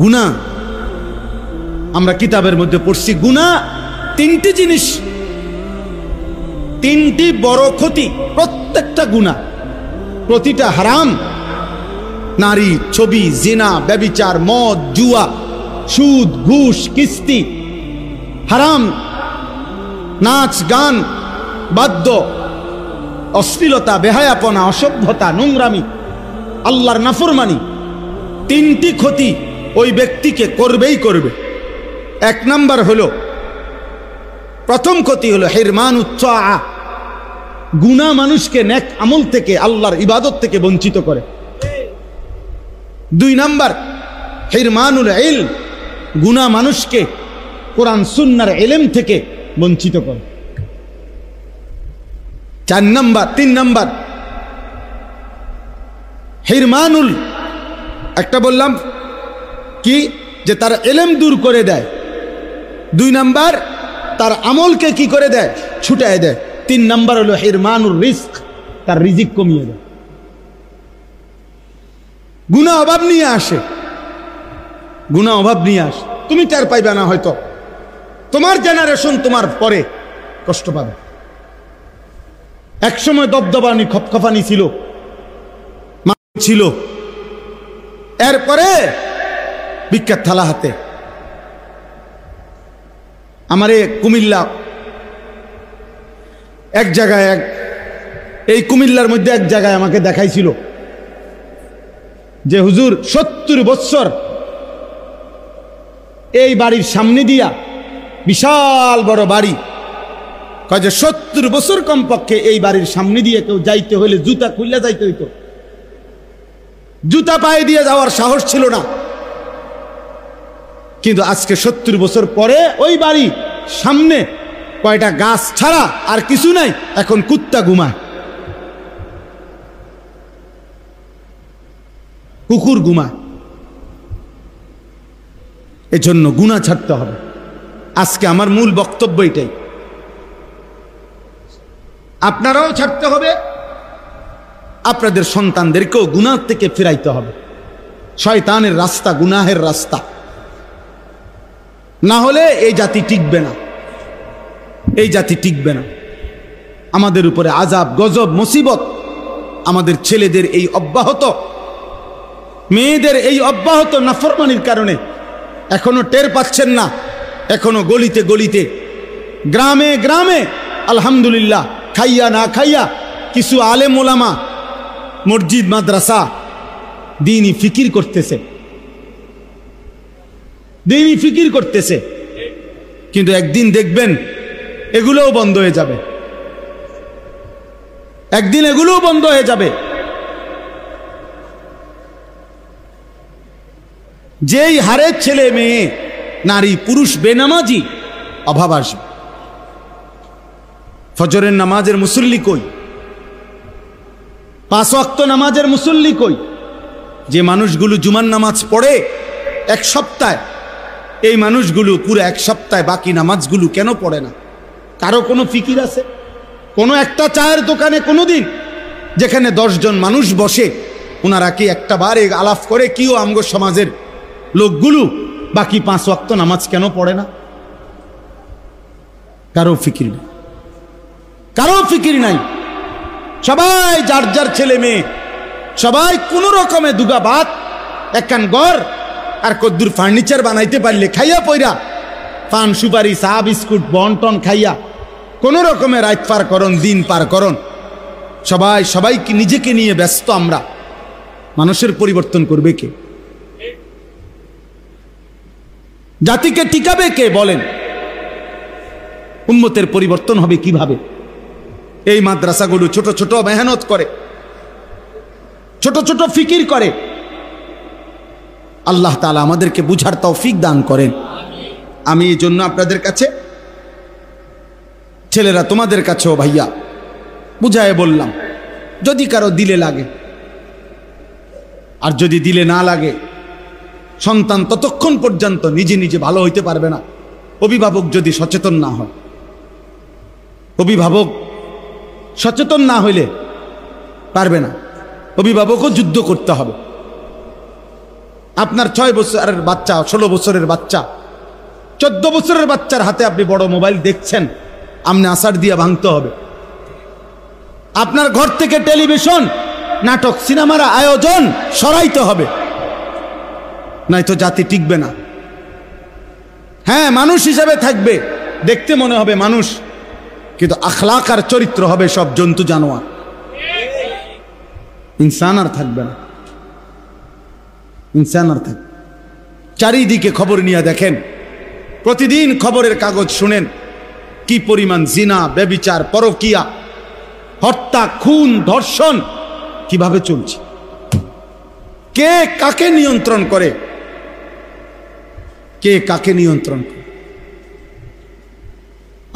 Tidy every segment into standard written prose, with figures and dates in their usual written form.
গুনাহ আমরা কিতাবের মধ্যে পড়ছি, গুনাহ তিনটি জিনিস, তিনটি বড় ক্ষতি। প্রত্যেকটা গুনাহ, প্রতিটা হারাম। নারী, ছবি, জিনা, ব্যভিচার, মদ, জুয়া, সুদ, ঘুষ, কিস্তি, হারাম, নাচ, গান, বাদ্য, অশ্লীলতা, বেহায়াপনা, অসভ্যতা, নোংরামি, আল্লাহর নাফরমানি, তিনটি ক্ষতি ওই ব্যক্তিকে করবেই করবে। এক নাম্বার হলো, প্রথম ক্ষতি হলো হিরমানুত তাআ, গুনাহ মানুষকে নেক আমল থেকে, আল্লাহর ইবাদত থেকে বঞ্চিত করে। দুই নাম্বার হিরমানুল ইলম, গুনাহ মানুষকে কোরআন সুন্নাহর ইলম থেকে বঞ্চিত করে। তিন নাম্বার হিরমানুল, একটা বললাম কি যে তার ইলম দূর করে দেয়। দুই নাম্বার তার আমলকে কি করে দেয়, ছুটায় দেয়। তিন নাম্বার হলো হিরমানুর রিজক, তার রিজিক কমিয়ে দেয়। গুনাহ অভাব নিয়ে আসে, গুনাহ অভাব নিয়ে আসে। তুমি টের পাইবে না, হয়তো তোমার জেনারেশন তোমার পরে কষ্ট পাবে। একসময় দবদবানি খপখপানি ছিল, ছিল, এরপরে বিখ্যাত থালা হাতে। আমারে কুমিল্লা এক জায়গায়, এই কুমিল্লার মধ্যে এক জায়গায় আমাকে দেখাইছিল যে হুজুর 70 বছর এই বাড়ির সামনে দিয়া, বিশাল বড় বাড়ি, কয় যে 70 বছর কমপক্ষে এই বাড়ির সামনে দিয়ে কেউ যাইতে হলে জুতা খুললে যাইতে হইতো, জুতা পায়ে দিয়ে যাওয়ার সাহস ছিল না। কিন্তু আজকে 70 বছর পরে ওই বাড়ি সামনে কয়টা গাছ ছাড়া আর কিছু নাই, এখন কুত্তা ঘুমায়, কুকুর ঘুমায়। এজন্য গুনাহ ছাড়তে হবে। আজকে আমার মূল বক্তব্য এটাই, আপনারাও ছাড়তে হবে, আপনাদের সন্তানদেরকেও গুনাহ থেকে ফিরাইতে হবে। শয়তানের রাস্তা গুনাহের রাস্তা, না হলে এই জাতি টিকবে না, এই জাতি টিকবে না। আমাদের উপরে আযাব, গজব, মুসিবত আমাদের ছেলেদের এই অব্যাহত, মেয়েদের এই অব্যাহত নাফরমানির কারণে এখনো টের পাচ্ছেন না। এখনো গলিতে গলিতে, গ্রামে গ্রামে আলহামদুলিল্লাহ খাইয়া না খাইয়া কিছু আলেম ওলামা মসজিদ মাদ্রাসা দ্বীনি ফিকির করতেছে, দ্বীনি ফিকির করতেছে। কিন্তু একদিন দেখবেন এগুলোও বন্ধ হয়ে যাবে, একদিন এগুলোও বন্ধ হয়ে যাবে। যেই হারে ছেলে মেয়ে, নারী, পুরুষ বেনামাজি, অভাব আসবে। ফজরের নামাজের মুসল্লি কই? 5 ওয়াক্ত নামাজের মুসল্লি কই? যে মানুষগুলো জুমার নামাজ পড়ে এক সপ্তাহে, এই মানুষগুলো পুরো এক সপ্তাহে বাকি নামাজগুলো কেন পড়ে না? কারো কোনো ফিকির আছে? কোনো একটা চায়ের দোকানে কোনোদিন যেখানে 10 জন মানুষ বসে, ওনারা কি একটা বার আলাপ করে কিও আমগো সমাজের লোকগুলো বাকি 5 ওয়াক্ত নামাজ কেন পড়ে না? কারো ফিকির নেই, কারো ফিকির নাই। সবাই যার যার ছেলে মেয়ে, সবাই কোন রকমে দুগা ভাত, একখান ঘর আর কদ্দুর ফার্নিচার বানাইতে পারলে খাইয়া পয়রা, পান সুপারি চা বিস্কুট বন্টন খাইয়া কোন রকমে রাত পার করন, দিন পার করন। সবাই সবাইকে নিজেকে নিয়ে ব্যস্ত। আমরা মানুষের পরিবর্তন করবে কে? জাতিকে টিকাবে কে? বলেন। উম্মতের পরিবর্তন হবে কিভাবে? এই মাদ্রাসাগুলো ছোট ছোট মেহনত করে, ছোট ছোট ফিকির করে। আল্লাহ তাআলা আমাদেরকে বুঝার তৌফিক দান করেন। আমি এই জন্য আপনাদের কাছে, ছেলেরা তোমাদের কাছেও ভাইয়া বুঝায় বললাম, যদি কারো দিলে লাগে, আর যদি দিলে না লাগে, সন্তান ততক্ষণ পর্যন্ত নিজে নিজে ভালো হইতে পারবে না অভিভাবক যদি সচেতন না হয়। অভিভাবক সচেতন না হইলে পারবে না। অভিভাবকও যুদ্ধ করতে হবে। আপনার 6 বছরের বাচ্চা, 16 বছরের বাচ্চা, 14 বছরের বাচ্চার হাতে আপনি বড় মোবাইল দেখছেন, আমনে আসার দিয়ে ভাঙতে হবে। আপনার ঘর থেকে টেলিভিশন, নাটক, সিনেমার আয়োজন সরাইতে হবে, নয়তো জাতি টিকবে না। হ্যাঁ, মানুষ হিসেবে থাকবে, দেখতে মনে হবে মানুষ, কিন্তু আখলাক আর চরিত্র হবে সব জন্তু জানোয়ার, ইনসান আর থাকবে না, ইনসান আর থাকবে। চারিদিকে খবর নিয়ে দেখেন, প্রতিদিন খবরের কাগজ শুনেন কি পরিমাণ জিনা, ব্যভিচার, পরকিয়া, হত্যা, খুন, ধর্ষণ কিভাবে চলছে, কে কাকে নিয়ন্ত্রণ করে, কে কাকে নিয়ন্ত্রণ করে।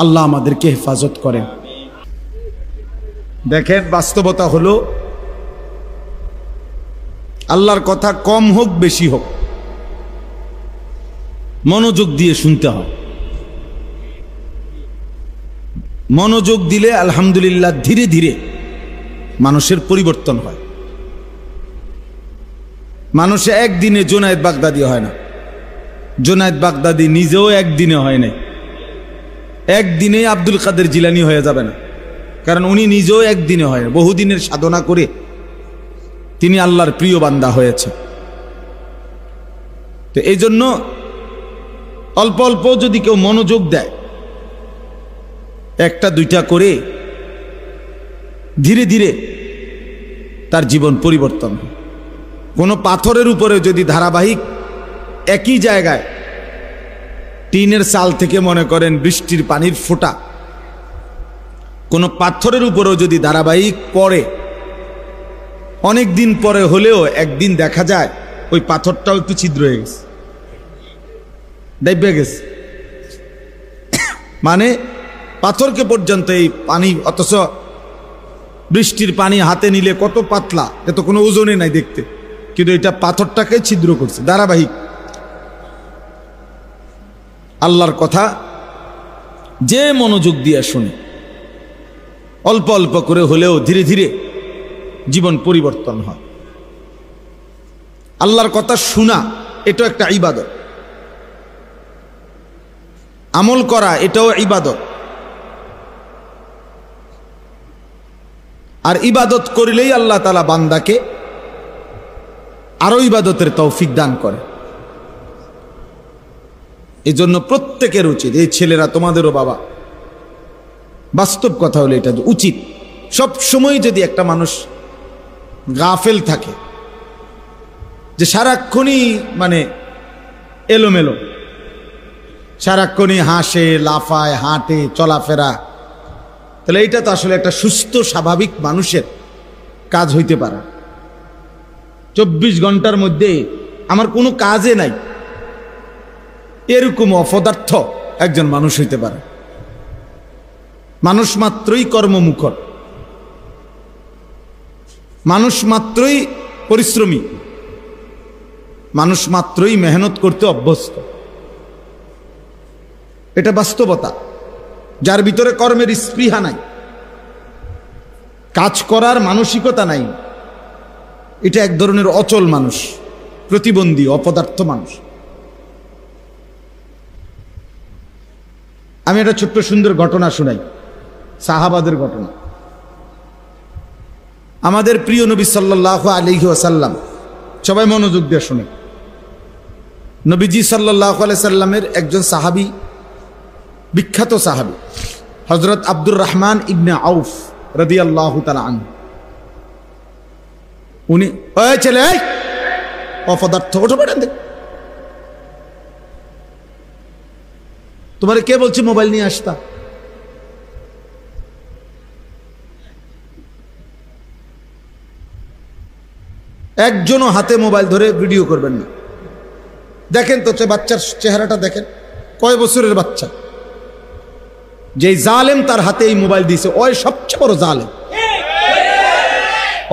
আল্লাহ আমাদেরকে হেফাজত করেন। দেখেন, বাস্তবতা হলো আল্লাহর কথা কম হোক বেশি হোক মনোযোগ দিয়ে শুনতে হয়। মনোযোগ দিলে আলহামদুলিল্লাহ ধীরে ধীরে মানুষের পরিবর্তন হয়। মানুষে একদিনে জুনায়েদ বাগদাদি হয় না। জুনায়েদ বাগদাদি নিজেও একদিনে হয় নাই, একদিনে আব্দুল কাদের জিলানী হয়ে যাবে না, কারণ উনি নিজেও একদিনে হয় না, বহুদিনের সাধনা করে তিনি আল্লাহর প্রিয় বান্দা হয়েছে। তো এই জন্য অল্প অল্প যদি কেউ মনোযোগ দেয়, একটা দুইটা করে, ধীরে ধীরে তার জীবন পরিবর্তন হয়। কোনো পাথরের উপরে যদি ধারাবাহিক একই জায়গায় টিনের চাল থেকে মনে করেন বৃষ্টির পানির ফোঁটা, কোনো পাথরের উপরেও যদি ধারাবাহিক পড়ে, অনেক দিন পরে হলেও একদিন দেখা যায় ওই পাথরটাও একটু ছিদ্র হয়ে গেছে, ডাইবে গেছে। মানে পাথরকে পর্যন্ত এই পানি, অথচ বৃষ্টির পানি হাতে নিলে কত পাতলা, এত কোনো ওজনে নাই দেখতে, কিন্তু এটা পাথরটাকে ছিদ্র করছে ধারাবাহিক। আল্লাহর কথা যে মনোযোগ দিয়ে শুনে, অল্প অল্প করে হলেও ধীরে ধীরে জীবন পরিবর্তন হয়। আল্লাহর কথা শোনা এটাও একটা ইবাদত, আমল করা এটাও ইবাদত। আর ইবাদত করলেই আল্লাহ তাআলা বান্দাকে আরো ইবাদতের তৌফিক দান করে। এই জন্য প্রত্যেকের উচিত, এই ছেলেরা তোমাদেরও বাবা, বাস্তব কথা হলো এটা উচিত, সব সময় যদি একটা মানুষ গাফেল থাকে, যে সারাক্ষণই মানে এলোমেলো, সারাক্ষণই হাসে, লাফায়, হাঁটে, চলাফেরা, তাহলে এইটা তো আসলে একটা সুস্থ স্বাভাবিক মানুষের কাজ হইতে পারে। 24 ঘন্টার মধ্যে আমার কোনো কাজে নাই, এরকম অপদার্থ একজন মানুষ হইতে পারে। মানুষ মাত্রই কর্মমুখর, মানুষ মাত্রই পরিশ্রমী, মানুষ মাত্রই মেহনত করতে অভ্যস্ত। এটা বাস্তবতা। যার ভিতরে কর্মের স্পৃহা নাই, কাজ করার মানসিকতা নাই, এটা এক ধরনের অচল মানুষ, প্রতিবন্ধী, অপদার্থ মানুষ। আমি একটা ছোট্ট সুন্দর ঘটনা শুনাই, সাহাবাদের ঘটনা। আমাদের প্রিয় নবী সাল্লাল্লাহু আলাইহি ওয়াসাল্লাম, সবাই মনোযোগ দিয়ে শুনে, নবীজি সাল্লাল্লাহু আলাইহি সাল্লামের একজন সাহাবী, বিখ্যাত সাহাবী হযরত আব্দুর রহমান ইবনে আউফ রাদিয়াল্লাহু তাআলা আনহু। উনি, ওই ছেলে, অপদার্থ, ওঠো বেড়ান দেখ, তোমারে কে বলছে মোবাইল নিয়ে আসতা? একজনও হাতে মোবাইল ধরে ভিডিও করবেন না। দেখেন তো বাচ্চার চেহারাটা দেখেন, কয় বছরের বাচ্চা, যে জালেম তার হাতে এই মোবাইল দিয়েছে, ওই সবচেয়ে বড় জালেম।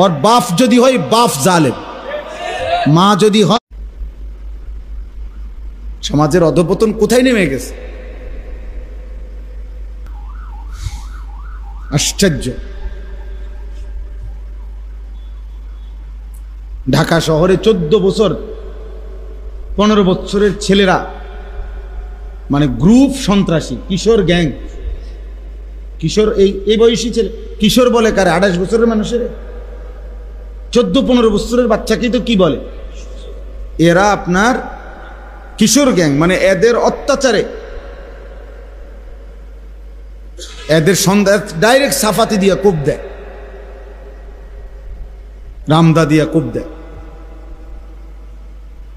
और बाप যদি হয় বাপ জালেম, মা যদি হয়। সমাজের অধপতন কোথায় নেমে গেছে, আশ্চর্য। ঢাকা শহরে 14 বছর 15 বছরের ছেলেরা মানে গ্রুপ সন্ত্রাসী, কিশোর গ্যাং, কিশোর এই বয়সী ছেলে, কিশোর বলে কারে? 28 বছরের মানুষের, 14-15 বছরের বাচ্চাকেই তো কি বলে? এরা আপনার কিশোর গ্যাং। মানে এদের অত্যাচারে, এদের সন্ধ্যা ডাইরেক্ট সাফাতি দিয়া কোপ দেয়, রামদা দিয়া কোপ দেয়।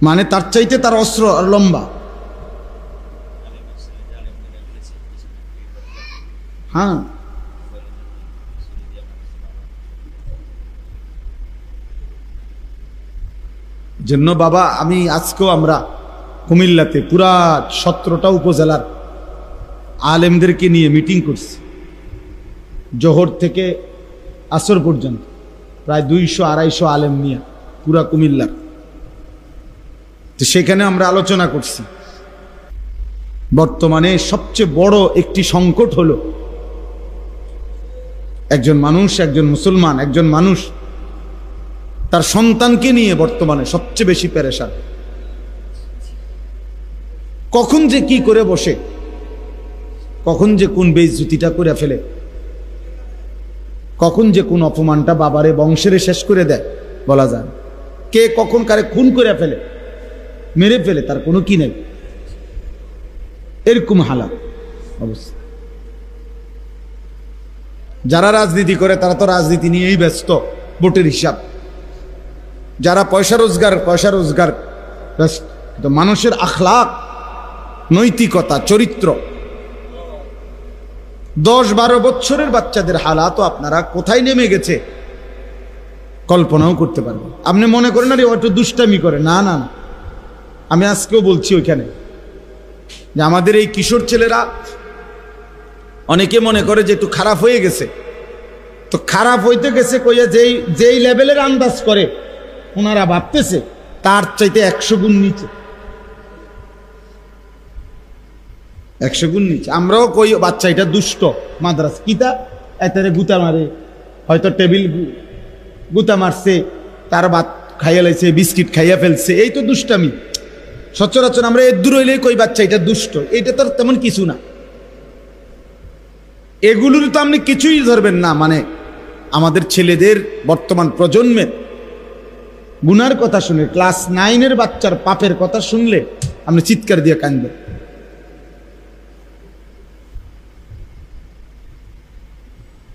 মানে তার চাইতে তার অস্ত্র আর লম্বা। হ্যাঁ, জন্য বাবা আমি আজকেও আমরা কুমিল্লাতে পুরা 17টা উপজেলার আলেমদেরকে নিয়ে মিটিং করছি, জোহর থেকে আসর পর্যন্ত প্রায় 200-250 আলেম নিয়ে পুরা কুমিল্লার। তো সেখানে আমরা আলোচনা করছি বর্তমানে সবচেয়ে বড় একটি সংকট হলো একজন মানুষ, একজন মুসলমান, একজন মানুষ তার সন্তানকে নিয়ে বর্তমানে সবচেয়ে বেশি পেরেশান। কখন যে কি করে বসে, কখন যে কোন বেইজ্জতিটা করে ফেলে, কখন যে কোন অপমানটা বাবারে বংশেরে শেষ করে দেয় বলা যায়। কে কখন কারে খুন করে ফেলে, মেরে ফেলে, তার কোনো কি নেই। এরকম হালাত অবস্থা। যারা রাজনীতি করে তারা তো রাজনীতি নিয়েই ব্যস্ত, ভোটের হিসাব। যারা পয়সা রোজগার তো মানুষের আখলাক, নৈতিকতা, চরিত্র, 10-12 বছরের বাচ্চাদের হালাতও আপনারা কোথায় নেমে গেছে কল্পনাও করতে পারবেন। আপনি মনে করেন আরে একটু দুষ্টামি করে, না না না, আমি আজকেও বলছি ওইখানে যে আমাদের এই কিশোর ছেলেরা অনেকে মনে করে যে একটু খারাপ হয়ে গেছে। তো খারাপ হইতে গেছে কইয়া যেই লেভেলের আন্দাজ করে ওনারা ভাবতেছে তার চাইতে 100 গুণ নিচে, 100 গুণ নিচে। আমরাও কই বাচ্চা এটা দুষ্ট, মাদ্রাস কিতা এতারে গুতা মারে, হয়তো টেবিল গুতা মারছে, তার ভাত খাইয়া লাইছে, বিস্কিট খাইয়া ফেলছে, এই তো দুষ্টামি। সচরাচর আমরা এর দূর হইলে কই বাচ্চা এটা দুষ্ট, এটা তো তেমন কিছু না। এগুলোর তো আপনি কিছুই ধরবেন না। মানে আমাদের ছেলেদের বর্তমান প্রজন্মের গুনার কথা শুনে, ক্লাস 9-এর বাচ্চার পাপের কথা শুনলে আপনি চিৎকার দিয়ে কাঁদবেন।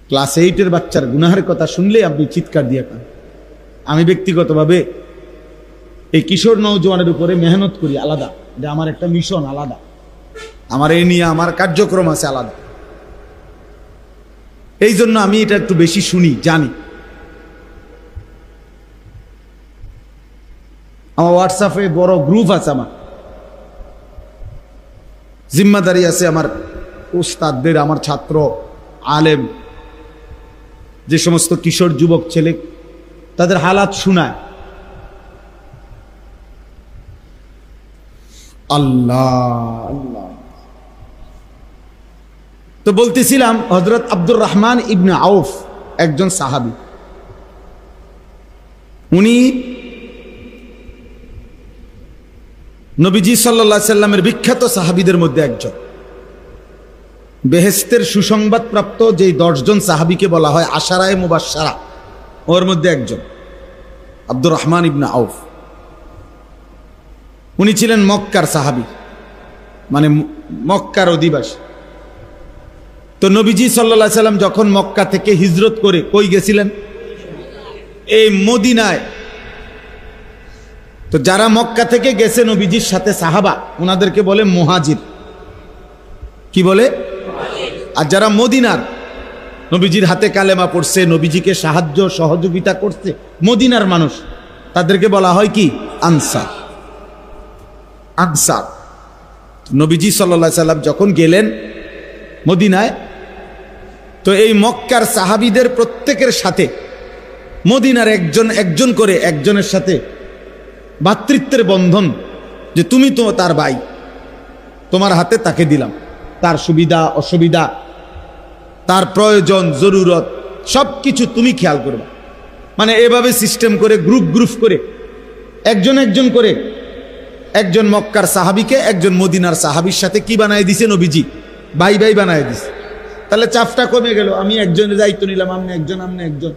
ক্লাস 8-এর বাচ্চার গুনাহের কথা শুনলে আপনি চিৎকার দিয়ে কাঁদবেন। আমি ব্যক্তিগতভাবে এই কিশোর নওজোয়ানের উপরে মেহনত করি আলাদা, যে আমার একটা মিশন আলাদা, আমার এই নিয়ে আমার কার্যক্রম আছে আলাদা। এই জন্য আমি এটা একটু বেশি শুনি, জানি। আমার হোয়াটসঅ্যাপে বড় গ্রুপ আছে, আমার জিম্মাদারি আছে, আমার উস্তাদদের, আমার ছাত্র আলেম, যে সমস্ত কিশোর যুবক ছেলে তাদের হালাত শোনায়। আল্লাহ আল্লাহ। তো বলতেছিলাম হযরত আব্দুর রহমান ইবনে আউফ একজন সাহাবী। উনি নবীজি সাল্লাল্লাহু আলাইহি সাল্লামের বিখ্যাত সাহাবীদের মধ্যে একজন। বেহেশতের সুসংবাদ প্রাপ্ত যেই 10 জন সাহাবীকে বলা হয় আশারায়ে মুবাশশারা, ওর মধ্যে একজন আব্দুর রহমান ইবনে আউফ। উনি ছিলেন মক্কার সাহাবী, মানে মক্কার অধিবাসী। তো নবীজি সাল্লাল্লাহু আলাইহি সাল্লাম যখন মক্কা থেকে হিজরত করে কই গেছিলেন? এই মদিনায়। তো যারা মক্কা থেকে গেছে নবীজির সাথে সাহাবা, ওনাদেরকে বলে মুহাজির। কি বলে? আর যারা মদিনার, নবীজির হাতে কালেমা পড়ছে, নবীজিকে সাহায্য সহযোগিতা করছে, মদিনার মানুষ, তাদেরকে বলা হয় কি? আনসার। আনসার। নবীজি সাল্লাল্লাহু আলাইহি সাল্লাম যখন গেলেন মদিনায়, তো এই মক্কার সাহাবীদের প্রত্যেকের সাথে মদিনার একজন করে একজনের সাথে ভাতৃত্বের বন্ধন, যে তুমি তো তার ভাই, তোমার হাতে তাকে দিলাম, তার সুবিধা অসুবিধা, তার প্রয়োজন জরুরত সব কিছু তুমি খেয়াল করবে। মানে এভাবে সিস্টেম করে গ্রুপ করে একজন করে একজন মক্কার সাহাবিকে একজন মদিনার সাহাবির সাথে কি বানায় দিছে নবীজি? ভাই ভাই বানায় দিছে। তাহলে চাপটা কমে গেল। আমি একজনের দায়িত্ব নিলাম, আপনি একজন, আপনি একজন।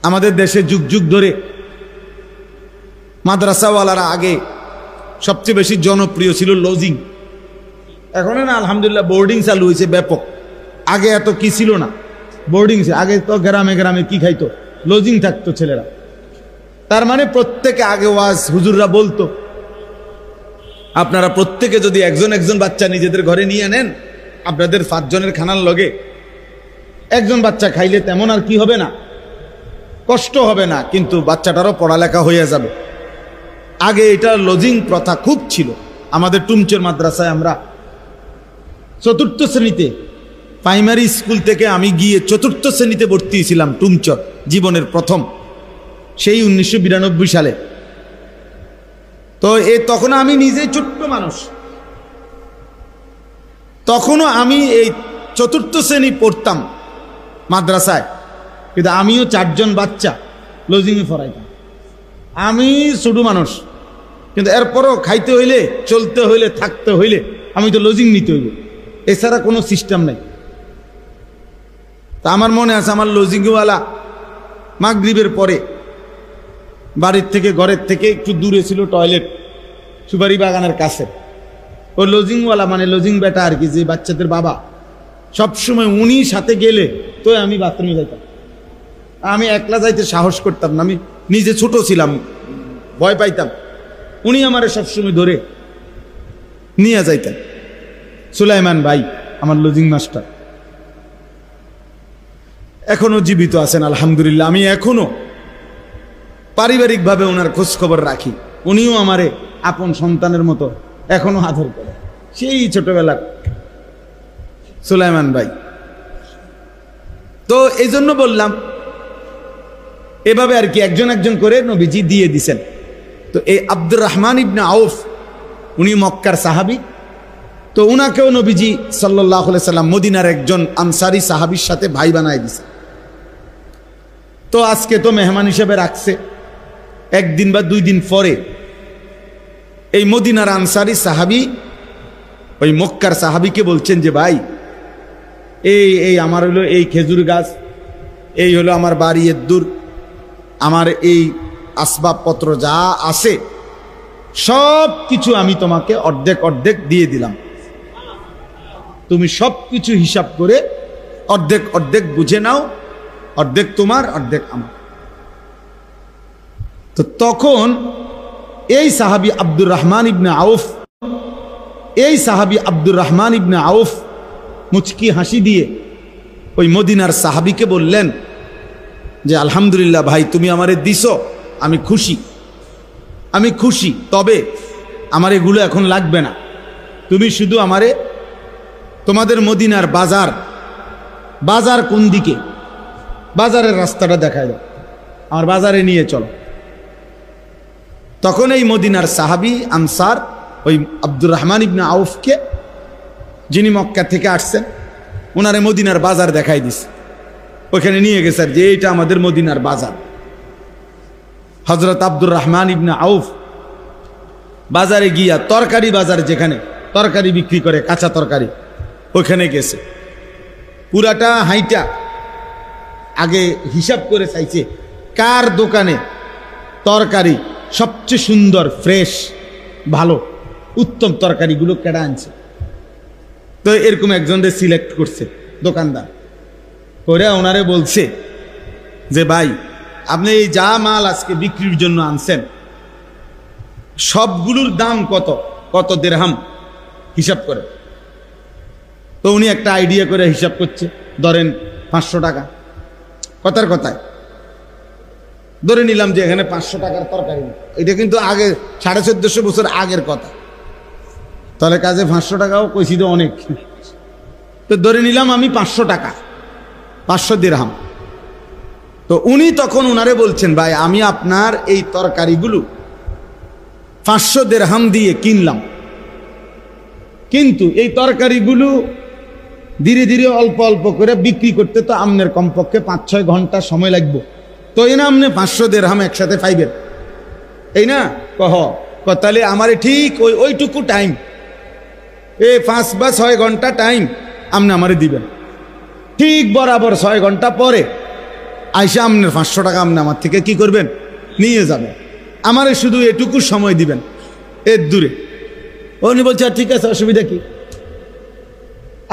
আমাদের দেশে যুগ যুগ ধরে মাদ্রাসাওয়ালারা আগে সবচেয়ে বেশি জনপ্রিয় ছিল লজিং। এখন না আলহামদুলিল্লাহ বোর্ডিং চালু হয়েছে ব্যাপক। আগে এত কি ছিল না, বোর্ডিং ছিল। আগে তো গ্রামে গ্রামে কি খাইতো, লজিং থাকতো ছেলেরা। তার মানে প্রত্যেকে আগে ওয়াজ হুজুররা বলতো, আপনারা প্রত্যেকে যদি একজন একজন বাচ্চা নিজেদের ঘরে নিয়ে নেন, আপনাদের 5 জনের খানার লগে একজন বাচ্চা খাইলে তেমন আর কি হবে না, কষ্ট হবে না, কিন্তু বাচ্চাটারও পড়ালেখা হয়ে যাবে। আগে এটা লজিং প্রথা খুব ছিল। আমাদের টুমচর মাদ্রাসায় আমরা 4র্থ শ্রেণীতে, প্রাইমারি স্কুল থেকে আমি গিয়ে 4র্থ শ্রেণীতে ভর্তি ছিলাম টুমচর, জীবনের প্রথম, সেই 1992 সালে। তো তখন আমি নিজেই ছোট্ট মানুষ, তখনও আমি এই 4র্থ শ্রেণী পড়তাম মাদ্রাসায়, কিন্তু আমিও 4 জন বাচ্চা লজিংয়ে পড়াইতাম। আমি ছোট মানুষ, কিন্তু এরপরও খাইতে হইলে, চলতে হইলে, থাকতে হইলে আমি তো লজিং নিতে হইব, এছাড়া কোনো সিস্টেম নাই। তা আমার মনে আছে, আমার লজিংওয়ালা মাগরিবের পরে বাড়ির থেকে, ঘরের থেকে একটু দূরে ছিল টয়লেট, সুপারি বাগানের কাছে। ওই লজিংওয়ালা মানে লজিং বেটা আর কি, যে বাচ্চাদের বাবা, সবসময় উনি সাথে গেলে তো আমি বাথরুমে যাইতাম। আমি একলা যাইতে সাহস করতাম না, আমি নিজে ছোট ছিলাম, ভয় পাইতাম। উনি আমারে সবসময় ধরে নিয়ে যাইতেন। সুলাইমান ভাই আমার লজিং মাস্টার এখনো জীবিত আছেন আলহামদুলিল্লাহ। আমি এখনো পারিবারিকভাবে ওনার খোঁজ খবর রাখি। উনিও আমারে আপন সন্তানের মতো এখনো আদর করে, সেই ছোটবেলার সুলাইমান ভাই। তো এই জন্য বললাম, এভাবে আর কি একজন একজন করে নবীজি দিয়ে দিছেন। তো এই আব্দুর রহমান ইবনে আউফ, উনি মক্কার সাহাবী। তো উনাকেও নবীজি সাল্লাল্লাহু আলাইহি সাল্লাম মদিনার একজন আনসারী সাহাবীর সাথে ভাই বানায় দিছে। তো আজকে তো মেহমান হিসেবে রাখছে। 1 দিন বা 2 দিন পরে এই মদিনার আনসারী সাহাবী ওই মক্কার সাহাবীকে বলছেন যে, ভাই এই আমার হলো এই খেজুর গাছ, এই হলো আমার বাড়ি, দূর আমার এই আসবাবপত্র যা আছে সব কিছু আমি তোমাকে অর্ধেক অর্ধেক দিয়ে দিলাম, তুমি সব কিছু হিসাব করে অর্ধেক অর্ধেক বুঝে নাও, অর্ধেক তোমার অর্ধেক আমার। তো তখন এই সাহাবী আব্দুর রহমান ইবনে আউফ, এই সাহাবী আব্দুর রহমান ইবনে আউফ মুচকি হাসি দিয়ে ওই মদিনার সাহাবীকে বললেন যে, আলহামদুলিল্লাহ ভাই, তুমি আমারে দিছো, আমি খুশি, আমি খুশি, তবে আমার এগুলো এখন লাগবে না, তুমি শুধু আমারে তোমাদের মদিনার বাজার কোন দিকে, বাজারের রাস্তাটা দেখায় দাও, আমার বাজারে নিয়ে চলো। তখন এই মদিনার সাহাবী আনসার ওই আব্দুর রহমান ইবনে আউফকে, যিনি মক্কা থেকে আসছেন, ওনারে মদিনার বাজার দেখাই দিছে। ওইখানে নিয়ে গেছে যে এইটা আমাদের মদিনার বাজার। হযরত আব্দুর রহমান ইবনে আউফ বাজারে গিয়া, তরকারি বাজার যেখানে তরকারি বিক্রি করে, কাঁচা তরকারি, ওইখানে গেছে। পুরাটা হাইটা আগে হিসাব করে চাইছে কার দোকানে তরকারি সবচেয়ে সুন্দর, ফ্রেশ, ভালো, উত্তম তরকারিগুলো কেডা আনছে। তো এরকম একজনদের সিলেক্ট করছে দোকানদার করে, ওনারে বলছে যে, ভাই আপনি এই যা মাল আজকে বিক্রির জন্য আনছেন সবগুলোর দাম কত, কত দিরহাম হিসাব করে। তো উনি একটা আইডিয়া করে হিসাব করছে, ধরেন 500 টাকা, কথার কথায় ধরে নিলাম যে এখানে 500 টাকার তরকারি। এটা কিন্তু আগে 1450 বছর আগের কথা, তাহলে কাজে 500 টাকাও কইছি তো অনেক। তো ধরে নিলাম আমি 500 টাকা, 500 দিরহাম। তো উনি তখন উনারে বলছেন, ভাই আমি আপনার এই তরকারিগুলো 500 দিরহাম দিয়ে কিনলাম, কিন্তু এই তরকারিগুলো ধীরে ধীরে অল্প অল্প করে বিক্রি করতে তো আপনার কমপক্ষে 5-6 ঘন্টা সময় লাগবে। তো এই না আপনি 500 দিরহাম একসাথে পাইবেন, এই না কহ। তাহলে আমারে ঠিক ওইটুকু টাইম, 5 বা 6 ঘন্টা টাইম আপনি আমারে দিবেন। ঠিক বরাবর 6 ঘন্টা পরে আইসা আপনার 500 টাকা আপনি আমার থেকে কি করবেন, নিয়ে যাবেন। আমারে শুধু এটুকু সময় দিবেন, এর দূরে। উনি বলছে ঠিক আছে, অসুবিধা কি,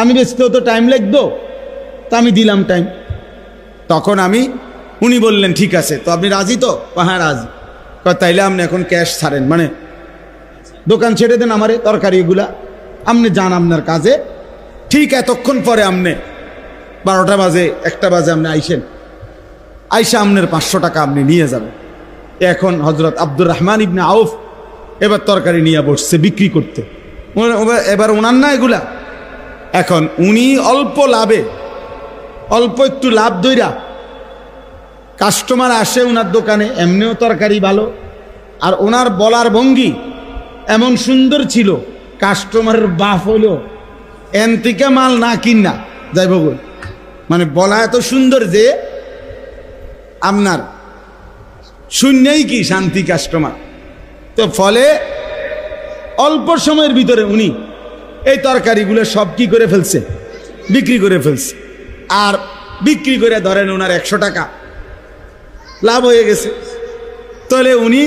আমি বেচতে তো টাইম লাগতো, তা আমি দিলাম টাইম। তখন উনি বললেন ঠিক আছে, তো আপনি রাজি তো? হ্যাঁ রাজি। তাইলে আপনি এখন ক্যাশ ছাড়েন, মানে দোকান ছেড়ে দেন আমারে, তরকারি এগুলা আপনি যান আপনার কাজে। ঠিক এতক্ষণ পরে আপনি 12টা বাজে 1টা বাজে আপনি আইসা আপনার 500 টাকা আপনি নিয়ে যাবেন। এখন হযরত আব্দুর রহমান ইবনে আউফ এবার তরকারি নিয়ে বসছে বিক্রি করতে। এবার ওনার না এগুলা, এখন উনি অল্প লাভে, অল্প একটু লাভ দইরা কাস্টমার আসে ওনার দোকানে, এমনিও তরকারি ভালো, আর ওনার বলার ভঙ্গি এমন সুন্দর ছিল, কাস্টমারের বাপ হইল এন থেকে মাল না কিনা যাইব, মানে বলা এত সুন্দর যে আপনার শূন্যই কি শান্তি কাস্টমার। তো ফলে অল্প সময়ের ভিতরে উনি এই তরকারিগুলো সব কি করে ফেলছে, বিক্রি করে ফেলছে। আর বিক্রি করে ধরেন ওনার 100 টাকা লাভ হয়ে গেছে। তাহলে উনি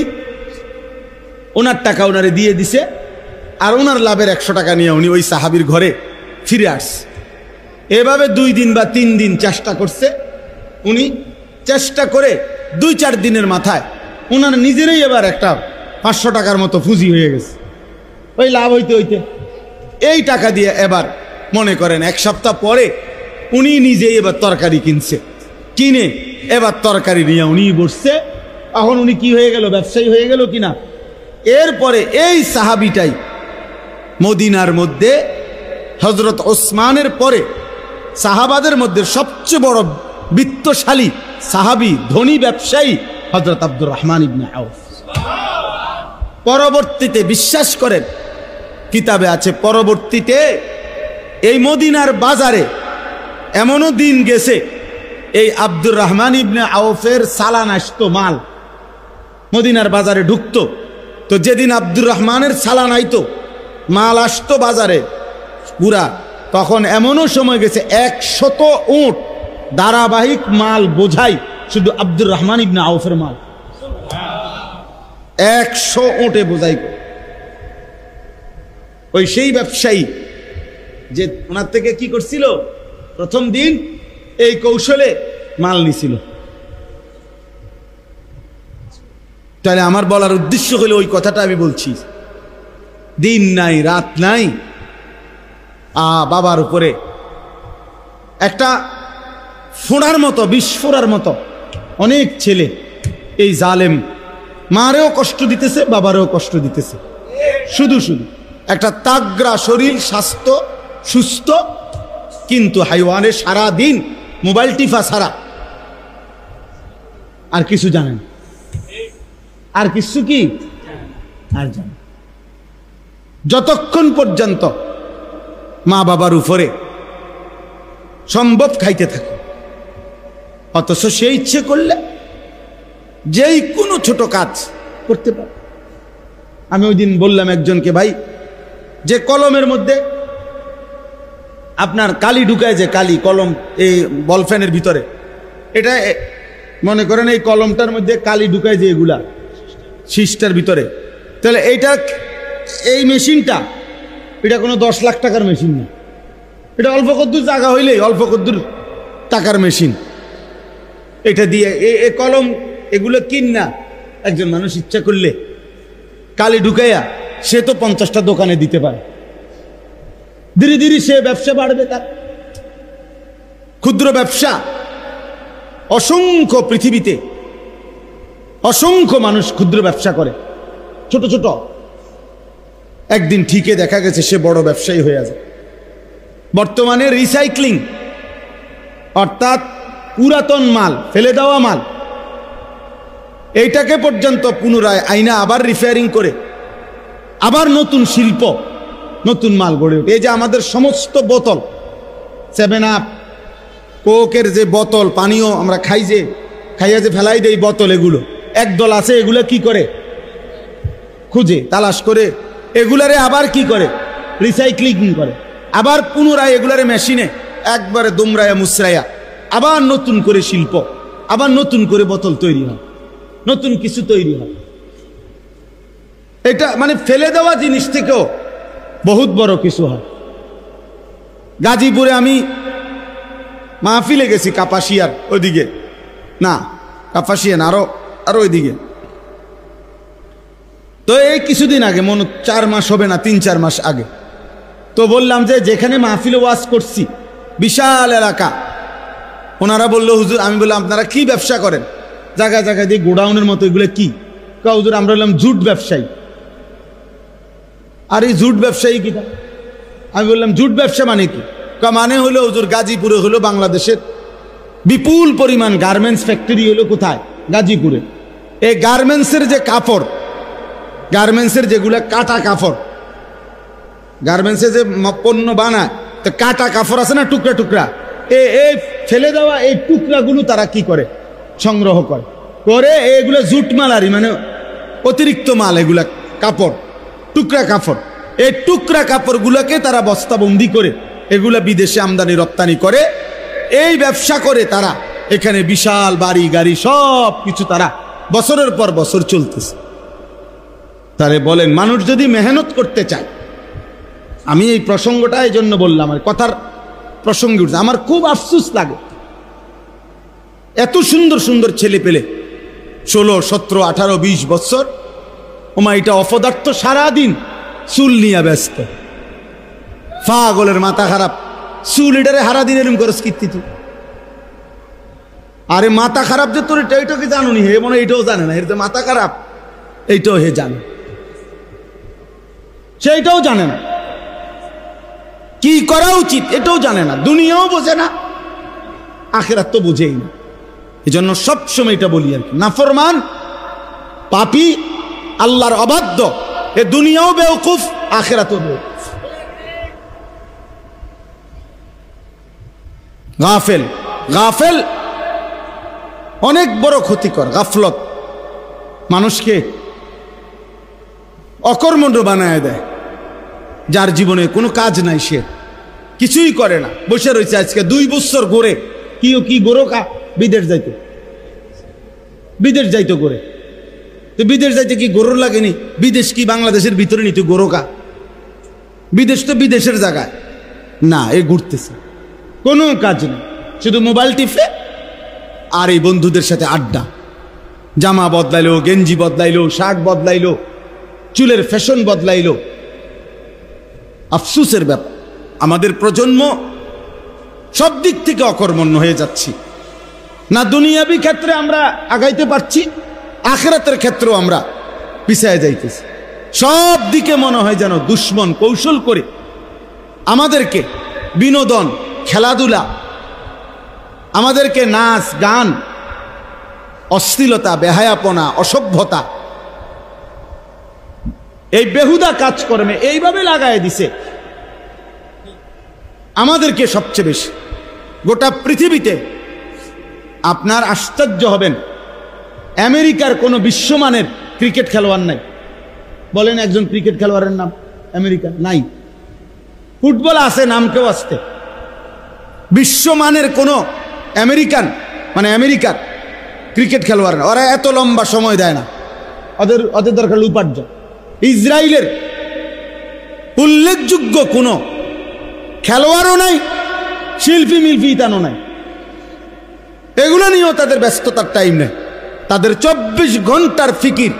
ওনার টাকা ওনারে দিয়ে দিছে, আর ওনার লাভের 100 টাকা নিয়ে উনি ওই সাহাবীর ঘরে ফিরে আসছে। এভাবে 2 দিন বা 3 দিন চেষ্টা করছে উনি। চেষ্টা করে 2-4 দিনের মাথায় ওনার নিজেরই এবার একটা 500 টাকার মতো পুঁজি হয়ে গেছে। ওই লাভ হইতে হইতে এই টাকা দিয়ে এবার মনে করেন 1 সপ্তাহ পরে উনি নিজেই এবার তরকারি কিনে এবার তরকারি নিয়ে উনি বসছে। এখন উনি কি হয়ে গেল, ব্যবসায়ী হয়ে গেল কিনা। এরপরে এই সাহাবিটাই মদিনার মধ্যে হযরত ওসমানের পরে সাহাবাদের মধ্যে সবচেয়ে বড় বিত্তশালী সাহাবী, ধনী ব্যবসায়ী হযরত আব্দুর রহমান ইবনে আউফ। পরবর্তীতে বিশ্বাস করেন, কিতাবে আছে পরবর্তীতে এই মদিনার বাজারে এমনও দিন গেছে, এই আব্দুর রহমান ইবনে আউফের চালান আসতো, মাল মদিনার বাজারে ঢুকতো। তো যেদিন আব্দুর রহমানের চালান আইতো, মাল আসতো বাজারে পুরা, তখন এমনও সময় গেছে 100 উট ধারাবাহিক মাল বোঝাই শুধু আব্দুর রহমান ইবনে আউফের মাল, 100 উটে বোঝাই। ওই সেই ব্যবসায়ী যে ওনার থেকে কি করছিল, প্রথম দিন এই কৌশলে মাল নিছিল। তাহলে আমার বলার উদ্দেশ্য হলো ওই কথাটা আমি বলছি, দিন নাই রাত নাই, বাবার উপরে একটা ফোড়ার মতো, বিস্ফোরার মতো অনেক ছেলে এই জালেম মারেও কষ্ট দিতেছে, বাবারেও কষ্ট দিতেছে। শুধু একটা তাগড়া শরীর, স্বাস্থ্য সুস্থ, কিন্তু হাইওয়ানের সারা দিন মোবাইল টিফা ছাড়া আর কিছু জানেন, আর কিছু কি আর জানেন। যতক্ষণ পর্যন্ত মা বাবার উপরে সম্ভব খাইতে থাকে, অথচ সে ইচ্ছে করলে যেই কোনো ছোট কাজ করতে পারে। আমি ওই দিন বললাম একজনকে, ভাই যে কলমের মধ্যে আপনার কালি ঢুকায়, যে কালি কলম এই বল ফ্যানের ভিতরে, এটা মনে করেন এই কলমটার মধ্যে কালি ঢুকায় যে এগুলা শীষটার ভিতরে, তাহলে এইটা এই মেশিনটা এটা কোনো 10 লাখ টাকার মেশিন না, এটা অল্প কদ্দুর জায়গা হইলেই অল্প কদ্দুর টাকার মেশিন। এটা দিয়ে এই কলম এগুলো কিনা একজন মানুষ ইচ্ছা করলে কালি ঢুকাইয়া সে তো 50টা দোকানে দিতে পারে। ধীরে ধীরে সে ব্যবসা বাড়বে, তার ক্ষুদ্র ব্যবসা। অসংখ্য পৃথিবীতে অসংখ্য মানুষ ক্ষুদ্র ব্যবসা করে, ছোট ছোট। একদিন ঠিকই দেখা গেছে সে বড় ব্যবসায়ী হয়ে যায়। বর্তমানে রিসাইক্লিং অর্থাৎ পুরাতন মাল, ফেলে দেওয়া মাল, এইটাকে পর্যন্ত পুনরায় আইনা আবার রিপেয়ারিং করে আবার নতুন শিল্প, নতুন মাল গড়ে ওঠে। এই যে আমাদের সমস্ত বোতল, 7 আপ, কোকের যে বোতল, পানীয় আমরা খাই, যে খাইয়া যে ফেলাই দেই বোতল, এগুলো একদল আছে এগুলো কি করে খুঁজে তালাশ করে এগুলারে আবার কি করে, রিসাইক্লিং করে, আবার পুনরায় এগুলারে মেশিনে একবারে দুমরায়া মুসরায়া আবার নতুন করে শিল্প, আবার নতুন করে বোতল তৈরি হয়, নতুন কিছু তৈরি হয়। এটা মানে ফেলে দেওয়া জিনিস থেকেও বহুত বড় কিছু হয়। গাজীপুরে আমি মাহফিলে গেছি, কাপাসিয়ার ওইদিকে, না কাপাসিয়া না, আরো ওইদিকে। তো এই কিছুদিন আগে, মনে 4 মাস হবে না, 3-4 মাস আগে, তো বললাম যে যেখানে মাহফিলে ওয়াজ করছি, বিশাল এলাকা, ওনারা বললো হুজুর, আমি বললাম আপনারা কি ব্যবসা করেন? জায়গায় জায়গায় দিয়ে গোডাউনের মতো, এগুলো কি? হুজুর আমরা বললাম জুট ব্যবসায়ী। আর এই জুট ব্যবসায়ী কিটা? আমি বললাম জুট ব্যবসা মানে কি? মানে হলো হুজুর গাজীপুরে হলো বাংলাদেশের বিপুল পরিমাণ গার্মেন্টস ফ্যাক্টরি হলো কোথায়? গাজীপুরে। এই গার্মেন্টসের যে কাপড়, গার্মেন্টসের যেগুলা কাটা কাপড়, গার্মেন্টসে যে পণ্য বানায়, তো কাটা কাপড় আছে না, টুকরা টুকরা, এই ফেলে দেওয়া এই টুকরাগুলো তারা কি করে? সংগ্রহ করে, করে এগুলো জুট মালারি, মানে অতিরিক্ত মাল, এগুলা কাপড়, টুকরা কাপড়, এই টুকরা কাপড়গুলোকে তারা বস্তাবন্দি করে এগুলা বিদেশে আমদানি রপ্তানি করে। এই ব্যবসা করে তারা এখানে বিশাল বাড়ি গাড়ি সব কিছু তারা বছরের পর বছর চলতেছে। তারে বলেন, মানুষ যদি মেহনত করতে চায়, আমি এই প্রসঙ্গটা এই জন্য বললাম, আর কথার প্রসঙ্গে উঠছে, আমার খুব আফসোস লাগে, এত সুন্দর সুন্দর ছেলে পেলে 16, 17, 18, 20 বছর, ওমা এটা অপদার্থ, সারাদিন চুল নিয়ে ব্যস্ত, পাগলের মাথা খারাপ, চুল এটারে হারা দিন এরম করে স্কৃতি তুই। আরে মাথা খারাপ যে তোর, এইটাকে জানুনি, হে মনে এইটাও জানে না, এর যে মাথা খারাপ এইটাও হে জানে, সেইটাও জানে না, কি করা উচিত এটাও জানে না, দুনিয়াও বোঝে না, আখিরাত তো বুঝেই না। এই জন্য সবসময় এটা বলি আর কি, নাফরমান, পাপী, আল্লাহর অবাধ্য, এ দুনিয়াও বেওকুফ, আখিরাতও বেওকুফ। গাফেল, গাফেল অনেক বড় ক্ষতিকর। গাফলত মানুষকে অকর্মণ্য বানায় দেয়, যার জীবনে কোনো কাজ নাই, সে কিছুই করে না, বসে রয়েছে। আজকে 2 বছর ঘুরে কি গরো কা বিদেশ যাইতো, বিদেশ যাইতো করে, তো বিদেশ যাইতে কি গরুর লাগেনি? বিদেশ কি বাংলাদেশের ভিতরে নিত গরো কা? বিদেশ তো বিদেশের জায়গায় না, এ ঘুরতেছে, কোনো কাজ নেই, শুধু মোবাইল টিপে আর এই বন্ধুদের সাথে আড্ডা। জামা বদলাইলো, গেঞ্জি বদলাইলো, শার্ট বদলাইলো, চুলের ফ্যাশন বদলাইলো। আফসোসের ব্যাপার, আমাদের প্রজন্ম সব দিক থেকে অকর্মণ্য হয়ে যাচ্ছি। না দুনিয়াবি ক্ষেত্রে আমরা আগাইতে পারছি, আখিরাতের ক্ষেত্রেও আমরা পিছায় যাইতেছি। সব দিকে মনে হয় যেন দুশ্মন কৌশল করে আমাদেরকে বিনোদন, খেলাধুলা, আমাদেরকে নাচ গান, অশ্লীলতা, বেহায়াপনা, অসভ্যতা, এই বেহুদা কাজকর্মে এইভাবে লাগায় দিছে আমাদেরকে সবচেয়ে বেশি। গোটা পৃথিবীতে আপনার আশ্চর্য হবেন, আমেরিকার কোনো বিশ্বমানের ক্রিকেট খেলোয়াড় নাই। বলেন একজন ক্রিকেট খেলোয়াড়ের নাম আমেরিকা নাই। ফুটবল আছে, নাম কেউ আসতে, বিশ্বমানের কোনো আমেরিকান মানে আমেরিকার ক্রিকেট খেলোয়াড় না। ওরা এত লম্বা সময় দেয় না, ওদের দরকার উপার্জন। ইসরায়েলের উল্লেখযোগ্য কোনো খেলোয়াড়ও নাই, শিল্পী মিল্পি তানো নাই, এগুলো নিয়েও তাদের ব্যস্ততার টাইম নেই। তাদের 24 ঘন্টার ফিকির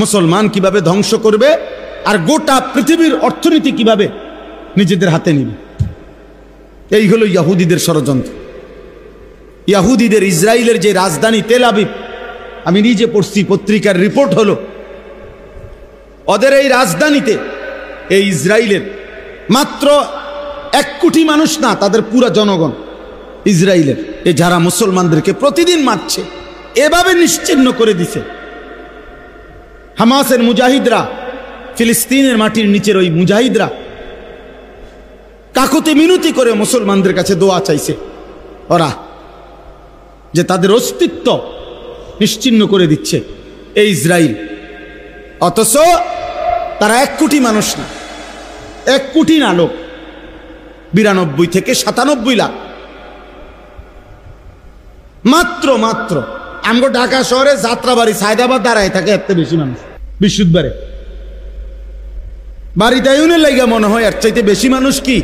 মুসলমান কিভাবে ধ্বংস করবে আর গোটা পৃথিবীর অর্থনীতি কিভাবে নিজেদের হাতে নিবে। এই হলো ইয়াহুদিদের ষড়যন্ত্র। ইয়াহুদিদের ইসরায়েলের যে রাজধানী তেল আবিব, আমি নিজে পড়ছি, পত্রিকার রিপোর্ট হলো, ওদের এই রাজধানীতে এই ইসরায়েলের মাত্র 1 কোটি মানুষ না, তাদের পুরা জনগণ ইসরায়েলের, এ যারা মুসলমানদেরকে প্রতিদিন মারছে, এভাবে নিশ্চিহ্ন করে দিছে। হামাসের মুজাহিদরা, ফিলিস্তিনের মাটির নিচের ওই মুজাহিদরা কাকুতি মিনতি করে মুসলমানদের কাছে দোয়া চাইছে, ওরা যে তাদের অস্তিত্ব নিশ্চিহ্ন করে দিচ্ছে এই ইসরায়েল। অথচ তারা 1 কোটি মানুষ না, 1 কোটি না লোক, 92 থেকে 97 লাখ মাত্র। আমগো ঢাকা শহরে যাত্রাবাড়ি সায়দাবাদ দাঁড়ায় থাকে এত বেশি মানুষ, বৃহস্পতিবারে বাড়িতে ইউনের লাইগা মনে হয় এর চাইতে বেশি মানুষ কি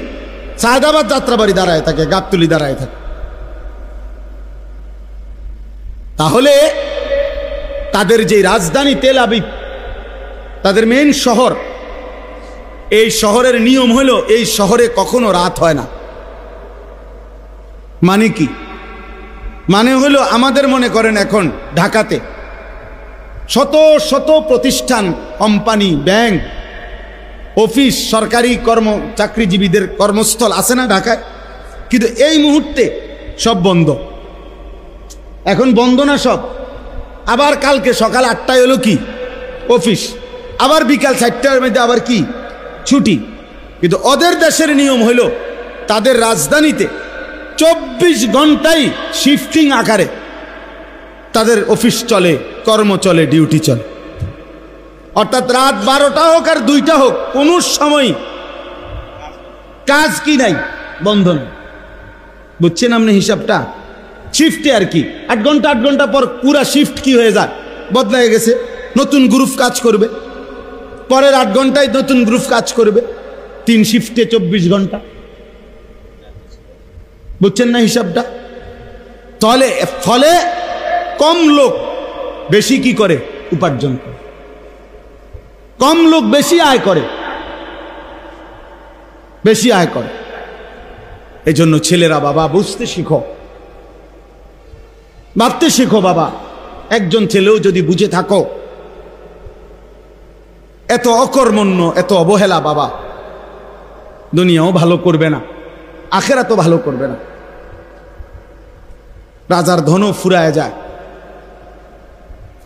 সায়দাবাদ যাত্রাবাড়ি দাঁড়ায় থাকে, গাবতলি দাঁড়ায় থাকে। তাহলে তাদের যে রাজধানী তেল আবিব, তাদের মেইন শহর, এই শহরের নিয়ম হলো এই শহরে কখনো রাত হয় না। মানে কি? মানে হলো আমাদের মনে করেন এখন ঢাকাতে শত শত প্রতিষ্ঠান, কোম্পানি, ব্যাংক, অফিস, সরকারি চাকরিজীবীদের কর্মস্থল আছে না ঢাকায়, কিন্তু এই মুহূর্তে সব বন্ধ। এখন বন্ধ না সব, আবার কালকে সকাল 8টায় হলো কি অফিস, আবার বিকাল 4টার মধ্যে আবার কি ছুটি। কিন্তু ওদের দেশের নিয়ম হলো তাদের রাজধানীতে 24 ঘন্টাই শিফটিং আকারে তাদের অফিস চলে, কর্ম চলে, ডিউটি চলে। অর্থাৎ রাত 12টা হোক আর 2টা হোক, কোনো সময় কাজ কি নাই, বন্ধ নেই। বুঝছেন আপনি হিসাবটা? শিফটে আর কি 8 ঘন্টা পর পুরা শিফট কি হয়ে যায়, বদলায় গেছে, নতুন গ্রুপ কাজ করবে, পরের 8 ঘন্টায় নতুন গ্রুপ কাজ করবে, 3 শিফটে 24 ঘন্টা। বুঝছেন না হিসাবটা? তাহলে ফলে কম লোক বেশি কি করে উপার্জন করে, কম লোক বেশি আয় করে, বেশি আয় করে। এই জন্য ছেলেরা বাবা বুঝতে শিখো, ভাবতে শিখো বাবা। একজন ছেলেও যদি বুঝে থাকো এত অকর্মণ্য, এত অবহেলা বাবা, দুনিয়াও ভালো করবে না, আখেরাতও ভালো করবে না। রাজার ধনও ফুরায় যায়।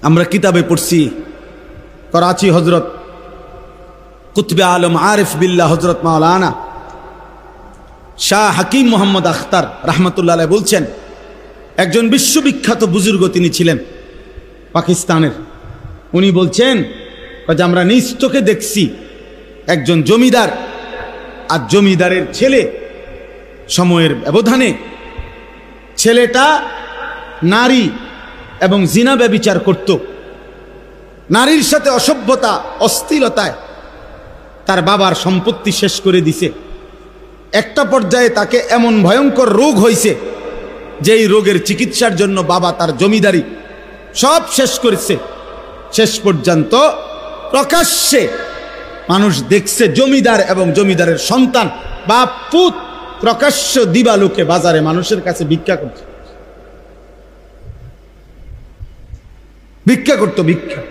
আমরা কিতাবে পড়ছি করাচি হজরত কুতবে আলম আরিফ বিল্লাহ হজরত মাওলানা শাহ হাকিম মোহাম্মদ আখতার রহমতুল্লাহ আলাইহি বলছেন, একজন বিশ্ববিখ্যাত বুজুর্গ তিনি ছিলেন পাকিস্তানের। উনি বলছেন যে আমরা নিজ চোখে দেখছি একজন জমিদার আর জমিদারের ছেলে, সময়ের ব্যবধানে ছেলেটা নারী এবং জিনা ব্যভিচার করত, নারীর সাথে অসভ্যতা, অশ্লীলতায় তার বাবার সম্পত্তি শেষ করে দিছে। একটা পর্যায়ে তাকে এমন ভয়ঙ্কর রোগ হয়েছে যে এই রোগের চিকিৎসার জন্য বাবা তার জমিদারি সব শেষ করেছে। শেষ পর্যন্ত প্রকাশ্যে মানুষ দেখছে জমিদার এবং জমিদারের সন্তান বাপ পুত প্রকাশ্য দিবালোকে বাজারে মানুষের কাছে ভিক্ষা করছে, ভিক্ষা করতো, ভিক্ষা।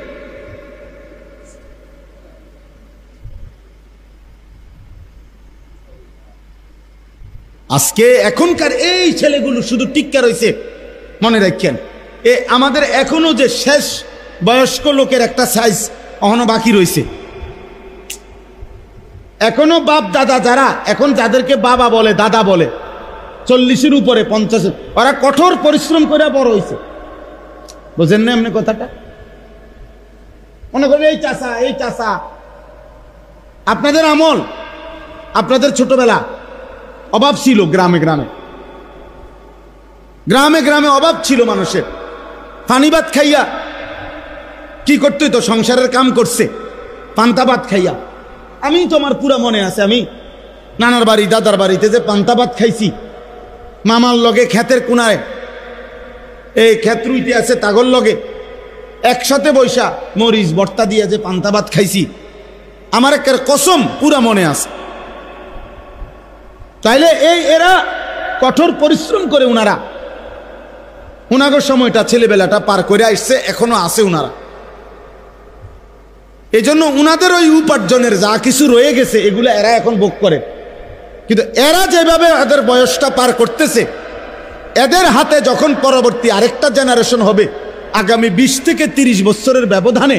আজকে এখনকার এই ছেলেগুলো শুধু টিক্কা রয়েছে, মনে রাখেন আমাদের এখনো যে শেষ বয়স্ক লোকের একটা সাইজ এখনো বাকি রয়েছে। এখনো বাপ দাদা যারা এখন যাদেরকে বাবা বলে, দাদা বলে, 40-এর উপরে 50, ওরা কঠোর পরিশ্রম করে বড় হয়েছে। বুঝেন না এমনি কথাটা? মনে করেন এই চাষা, এই চাষা, আপনাদের আমল, আপনাদের ছোটবেলা অভাব ছিল, গ্রামে গ্রামে গ্রামে গ্রামে অভাব ছিল মানুষের। পানি ভাত খাইয়া কি করতে তো সংসারের কাম করছে, পান্তা ভাত খাইয়া। আমি তোমার পুরা মনে আছে, আমি নানার বাড়ি দাদার বাড়িতে যে পান্তা ভাত খাইছি, মামার লগে ক্ষেতের কোনায়, এই ক্ষেত রুইতে আছে তাগর লগে একসাথে বৈশা মরিচ ভর্তা দিয়ে যে পান্তা ভাত খাইছি, আমার একের কসম পুরা মনে আছে। তাইলে এরা কঠোর পরিশ্রম করে উনাগর সময়টা ছেলেবেলাটা পার করে আসছে, এখনো আছে উনারা। এই জন্য উনাদের ওই উপার্জনের যা কিছু রয়ে গেছে এগুলো এরা এখন ভোগ করে। কিন্তু এরা যেভাবে এদের বয়সটা পার করতেছে, এদের হাতে যখন পরবর্তী আরেকটা জেনারেশন হবে আগামী 20 থেকে 30 বছরের ব্যবধানে,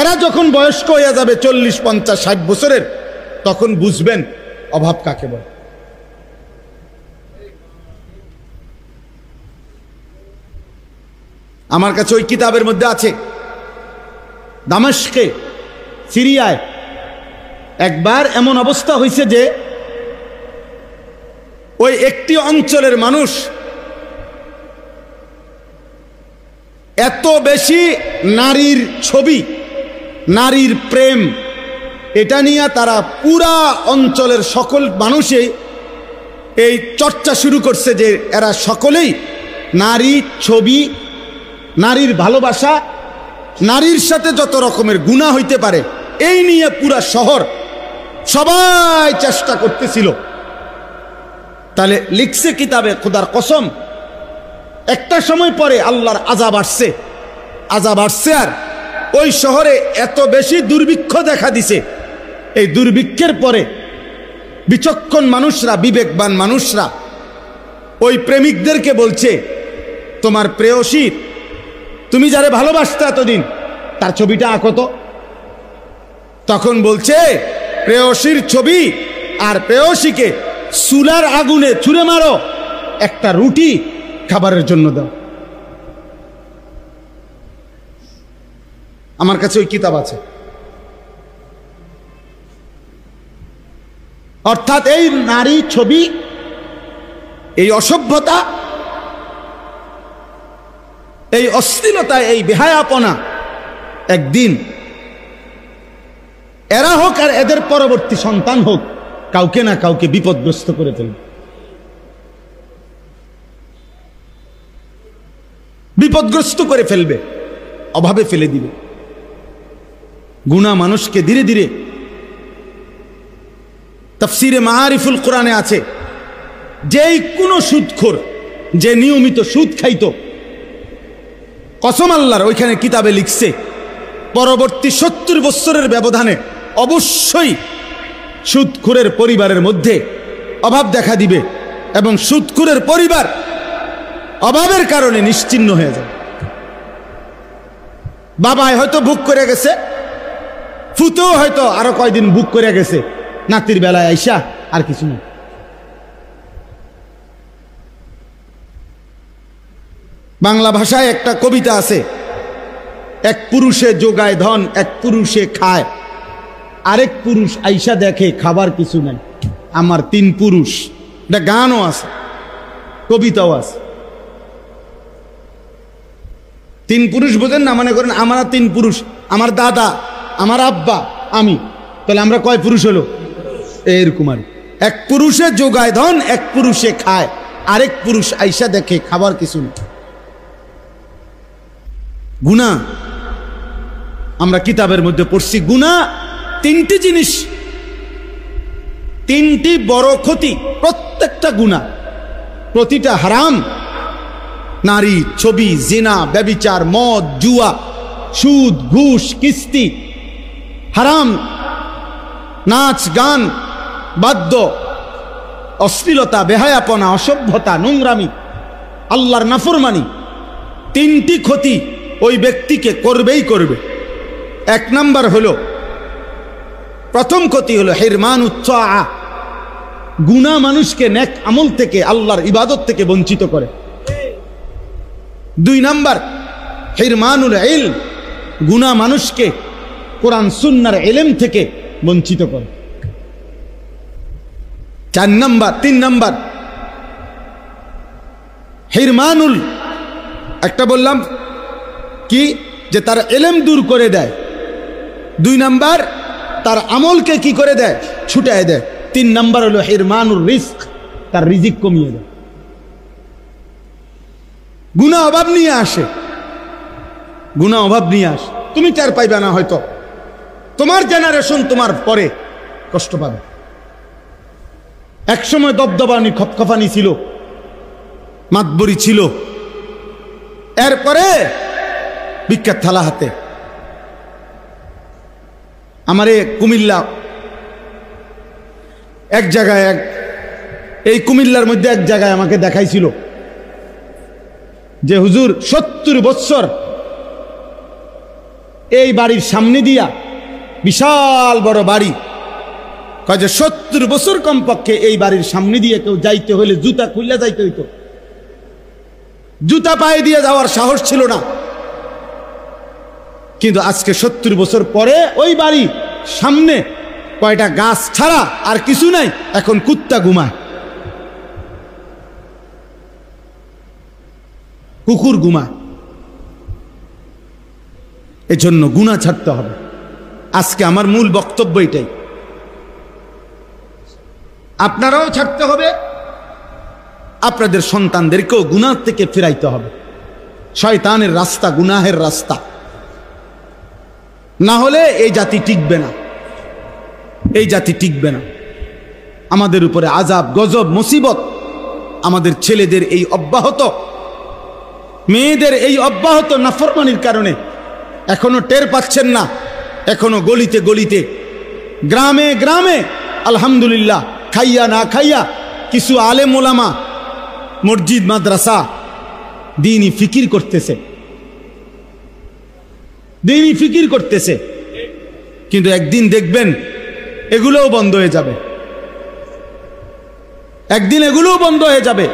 এরা যখন বয়স্ক হয়ে যাবে 40, 50, 60 বছরের, তখন বুঝবেন অভাব কাকে বলে। আমার কাছে ওই কিতাবের মধ্যে আছে, দামেস্কে সিরিয়ায় একবার এমন অবস্থা হয়েছে যে ওই একটি অঞ্চলের মানুষ এত বেশি নারীর ছবি, নারীর প্রেম, এটা নিয়ে তারা পুরা অঞ্চলের সকল মানুষই এই চর্চা শুরু করছে যে এরা সকলেই নারী ছবি, নারীর ভালোবাসা, নারীর সাথে যত রকমের গুনাহ হইতে পারে এই নিয়ে পুরা শহর সবাই চেষ্টা করতেছিল। তাহলে লিখছে কিতাবে, খোদার কসম, একটা সময় পরে আল্লাহর আযাব আসছে, আর ওই শহরে এত বেশি দুর্ভিক্ষ দেখা দিছে। এই দুর্ভিক্ষের পরে বিচক্ষণ মানুষরা, বিবেকবান মানুষরা ওই প্রেমিকদেরকে বলছে, তোমার প্রেয়সী, তুমি যারে ভালোবাসতে এতদিন, তার ছবিটা আঁকো তো। তখন বলছে, প্রেয়সীর ছবি আর প্রেয়সীকে চুলার আগুনে ছুঁড়ে মারো, একটা রুটি খাবারের জন্য দাও। আমার কাছে ওই কিতাব আছে। অর্থাৎ এই নারী ছবি, এই অসভ্যতা, এই অশ্লীলতা, এই বেহায়াপনা একদিন এরা হোক আর এদের পরবর্তী সন্তান হোক, কাউকে না কাউকে বিপদগ্রস্ত করে ফেলবে, বিপদগ্রস্ত করে ফেলবে, অভাবে ফেলে দিবে। গুনাহ মানুষকে ধীরে ধীরে, তাফসীরে মাআরিফুল কোরআনে আছে, যেই কোনো সুদখোর, যে নিয়মিত সুদ খাইতো, কসম আল্লাহর, ওইখানে কিতাবে লিখছে পরবর্তী 70 বছরের ব্যবধানে অবশ্যই সুদখোরের পরিবারের মধ্যে অভাব দেখা দিবে এবং সুদখোরের পরিবার অভাবের কারণে নিশ্চিহ্ন হয়ে যাবে। বাবায় হয়তো বুক করে গেছে, ফুতেও হয়তো আরো কয়দিন বুক করে গেছে, নাতির বেলায় আইসা আর কিছু না। বাংলা ভাষায় একটা কবিতা আছে, এক পুরুষে যোগায় ধন, এক পুরুষে খায়, আরেক পুরুষ আইসা দেখে খাবার কিছু নাই, আমার 3 পুরুষ। এটা গানও আছে, কবিতাও আছে। 3 পুরুষ বোঝেন না? মনে করেন আমরা 3 পুরুষ, আমার দাদা, আমার আব্বা, আমি, তাহলে আমরা কয় পুরুষ হলো? এরকম আর। এক পুরুষে যোগায় ধন, এক পুরুষে খায়, আরেক পুরুষ আইসা দেখে খাবার কিছু নেই। গুনাহ আমরা কিতাবের মধ্যে পড়ছি, গুনাহ 3টি জিনিস, 3টি বড় ক্ষতি। প্রত্যেকটা গুনাহ, প্রতিটা হারাম। নারী ছবি, জিনা, ব্যভিচার, মদ, জুয়া, সুদ, ঘুষ, কিস্তি, হারাম, নাচ গান, বাদ্য, অশ্লীলতা, বেহায়াপনা, অসভ্যতা, নোংরামি, আল্লাহর নাফরমানি, 3টি ক্ষতি ওই ব্যক্তিকে করবেই করবে। 1 নাম্বার হলো, প্রথম ক্ষতি হলো হিরমানুত তাআ, গুনাহ মানুষকে নেক আমল থেকে, আল্লাহর ইবাদত থেকে বঞ্চিত করে। 2 নাম্বার হিরমানুল ইলম, গুনাহ মানুষকে কোরআন সুন্নাহর ইলম থেকে বঞ্চিত করে। 3 নাম্বার হিরমানুল, একটা বললাম কি, যে তার ইলম দূর করে দেয়। 2 নাম্বার তার আমলকে কি করে দেয়? ছুটায় দেয়। 3 নাম্বার হলো হিরমানুর রিজক, তার রিজিক কমিয়ে দেয়। গুনাহ অভাব নিয়ে আসে, গুনাহ অভাব নিয়ে আসে। তুমি টের পাইবে না, হয়তো তোমার জেনারেশন তোমার পরে কষ্ট পাবে। একসময় দবদবানি, খপখপানি ছিল, মাতবরি ছিল, এরপরে বিখ্যাত থালা হাতে। আমারে কুমিল্লা এক জায়গায়, এই কুমিল্লার মধ্যে এক জায়গায় আমাকে দেখাইছিল যে হুজুর 70 বছর এই বাড়ির সামনে দিয়া, বিশাল বড় বাড়ি, কয় যে 70 বছর কমপক্ষে এই বাড়ির সামনে দিয়ে কেউ যাইতে হলে জুতা খুললে যাইতে হইতো, জুতা পায়ে দিয়ে যাওয়ার সাহস ছিল না। কিন্তু আজকে 70 বছর পরে ওই বাড়ি সামনে কয়টা গাছ ছাড়া আর কিছু নাই, এখন কুত্তা ঘুমায়, কুকুর ঘুমায়। এজন্য গুনাহ ছাড়তে হবে। আজকে আমার মূল বক্তব্য এটাই, আপনারাও ছাড়তে হবে, আপনাদের সন্তানদেরকেও গুনাহ থেকে ফিরাইতে হবে। শয়তানের রাস্তা গুনাহের রাস্তা, না হলে এই জাতি টিকবে না, এই জাতি টিকবে না। আমাদের উপরে আযাব গজব মুসিবত, আমাদের ছেলেদের এই অব্যাহত, মেয়েদের এই অব্যাহত নাফরমানির কারণে এখনো টের পাচ্ছেন না। এখনো গলিতে গলিতে গ্রামে গ্রামে আলহামদুলিল্লাহ খাইয়া না খাইয়া কিছু আলেম ওলামা মসজিদ মাদ্রাসা দ্বীনি ফিকির করতেছে, দ্বীনি ফিকির করতেছে, কিন্তু একদিন দেখবেন এগুলোও বন্ধ হয়ে যাবে, একদিন এগুলোও বন্ধ হয়ে যাবে।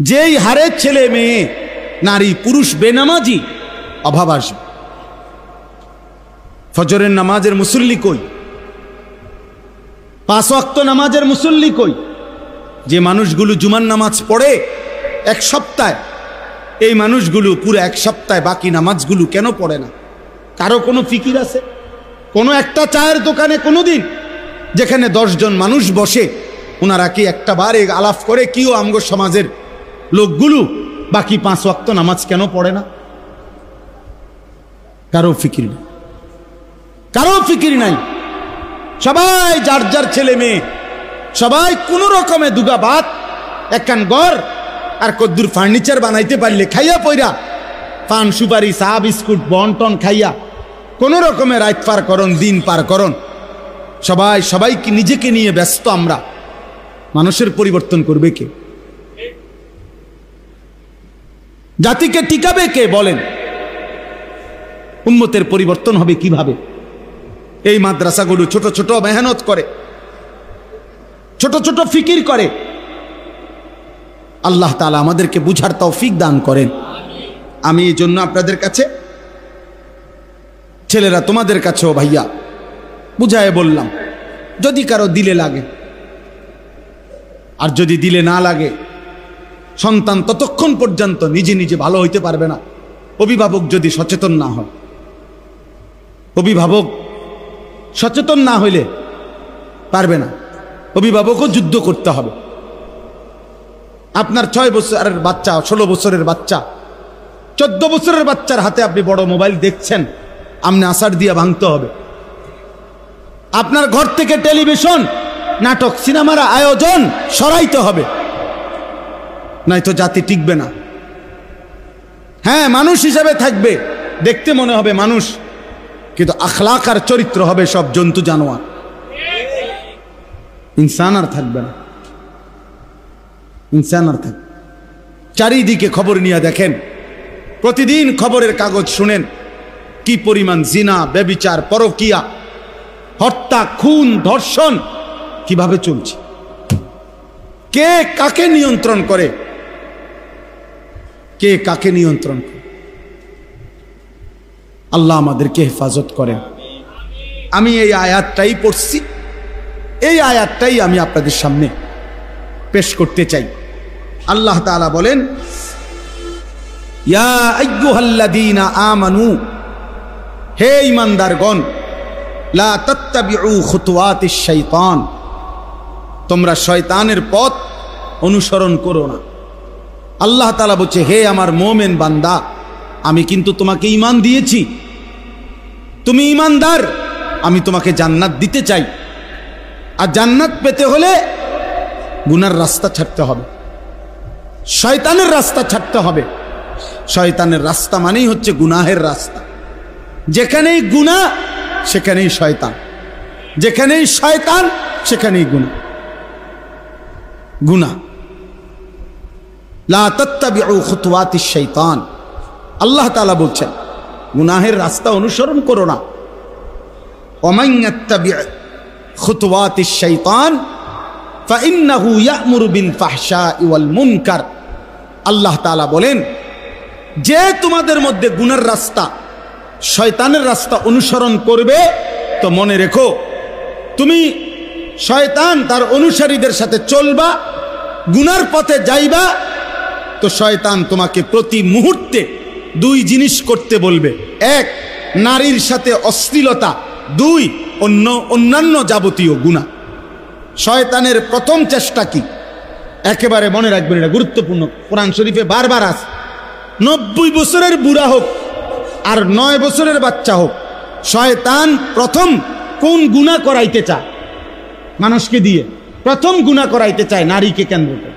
যেই হারে ছেলে মেয়ে নারী পুরুষ বেনামাজি, অভাব আসবে। ফজরের নামাজের মুসল্লি কই? 5 ওয়াক্ত নামাজের মুসল্লি কই? যে মানুষগুলো জুমার নামাজ পড়ে এক সপ্তাহে, এই মানুষগুলো পুরো এক সপ্তাহে বাকি নামাজগুলো কেন পড়ে না? কারো কোনো ফিকির আছে? কোনো একটা চায়ের দোকানে কোনোদিন যেখানে 10 জন মানুষ বসে, ওনারা কি একটা বারে আলাপ করে কিও আমগো সমাজের লোকগুলো বাকি 5 ওয়াক্ত নামাজ কেন পড়ে না? কারো ফিকির নেই, কারো ফিকির নাই। সবাই যার যার ছেলে মেয়ে, সবাই কোন রকমে দুগা ভাত, একখান ঘর আর কদ্দুর ফার্নিচার বানাইতে পারলে খাইয়া পইরা পান সুপারি চা বিস্কুট বন্টন খাইয়া কোন রকমে রাত পার করন, দিন পার করন। সবাই সবাইকে নিজেকে নিয়ে ব্যস্ত। আমরা মানুষের পরিবর্তন করবে কে? জাতিকে টিকাবে কে? বলেন। উম্মতের পরিবর্তন হবে কিভাবে? এই মাদ্রাসাগুলো ছোট ছোট মেহনত করে, ছোট ছোট ফিকির করে। আল্লাহ তাআলা আমাদেরকে বুঝার তৌফিক দান করেন। আমি এই জন্য আপনাদের কাছে, ছেলেরা তোমাদের কাছেও ভাইয়া বুঝায় বললাম, যদি কারো দিলে লাগে, আর যদি দিলে না লাগে, সন্তান ততক্ষণ পর্যন্ত নিজে নিজে ভালো হইতে পারবে না অভিভাবক যদি সচেতন না হয়। অভিভাবক সচেতন না হইলে পারবে না। অভিভাবকও যুদ্ধ করতে হবে। আপনার 6 বছরের বাচ্চা, 16 বছরের বাচ্চা, 14 বছরের বাচ্চার হাতে আপনি বড় মোবাইল দেখছেন, আমনে আসার দিয়া ভাঙতে হবে। আপনার ঘর থেকে টেলিভিশন, নাটক, সিনেমার আয়োজন সরাইতে হবে, নয়তো জাতি টিকবে না। হ্যাঁ, মানুষ হিসাবে থাকবে, দেখতে মনে হবে মানুষ, কিন্তু আখলাক আর চরিত্র হবে সব জন্তু জানোয়ার, ইনসান আর থাকবে না। ইনসান আর থাকবে। চারিদিকে খবর নিয়ে দেখেন, প্রতিদিন খবরের কাগজ শুনেন কি পরিমাণ জিনা, ব্যভিচার, পরকিয়া, হত্যা, খুন, ধর্ষণ কিভাবে চলছে। কে কাকে নিয়ন্ত্রণ করে? কে কাকে নিয়ন্ত্রণ করে? আল্লাহ আমাদেরকে হেফাজত করেন। আমি এই আয়াতটাই পড়ছি, এই আয়াতটাই আমি আপনাদের সামনে পেশ করতে চাই। আল্লাহ তাআলা বলেন, ইয়া আইয়ুহাল্লাযীনা আমানু, হে ঈমানদারগণ, লা তাত্তাবিউ খুতুওয়াতিশ শাইতান, তোমরা শয়তানের পথ অনুসরণ করো না। আল্লাহ তাআলা বলছে, হে আমার মুমিন বান্দা, আমি কিন্তু তোমাকে ঈমান দিয়েছি, তুমি ঈমানদার, আমি তোমাকে জান্নাত দিতে চাই। আর জান্নাত পেতে হলে গুনার রাস্তা ছাড়তে হবে, শয়তানের রাস্তা ছাড়তে হবে। শয়তানের রাস্তা মানেই হচ্ছে গুনাহের রাস্তা। যেখানেই গুনাহ সেখানেই শয়তান, যেখানেই শয়তান সেখানেই গুনাহ। গুনাহ, লা তাত্তাবিউ খুতুওয়াতিশ শাইতান, আল্লাহ তাআলা বলছেন গুনাহের রাস্তা অনুসরণ করো না। ওমান ইয়াত্তাবি খুতুওয়াতিশ শাইতান ফাইন্নাহু ইয়া'মুরু বিল ফাহশাই ওয়াল মুনকার, আল্লাহ তাআলা বলেন যে তোমাদের মধ্যে গুনার রাস্তা শয়তানের রাস্তা অনুসরণ করবে, তো মনে রেখো তুমি শয়তান তার অনুসারীদের সাথে চলবা, গুনার পথে যাইবা, তো শয়তান তোমাকে প্রতি মুহূর্তে দুই জিনিস করতে বলবে। এক, নারীর সাথে অশ্লীলতা। দুই, অন্যান্য যাবতীয় গুনাহ। শয়তানের প্রথম চেষ্টা কি? একেবারে মনে রাখবেন, এটা গুরুত্বপূর্ণ, কোরআন শরীফে বারবার আছে। 90 বছরের বুড়া হোক আর 9 বছরের বাচ্চা হোক, শয়তান প্রথম কোন গুনাহ করাইতে চায় মানুষকে দিয়ে? প্রথম গুনাহ করাইতে চায় নারীকে কেন্দ্র করে।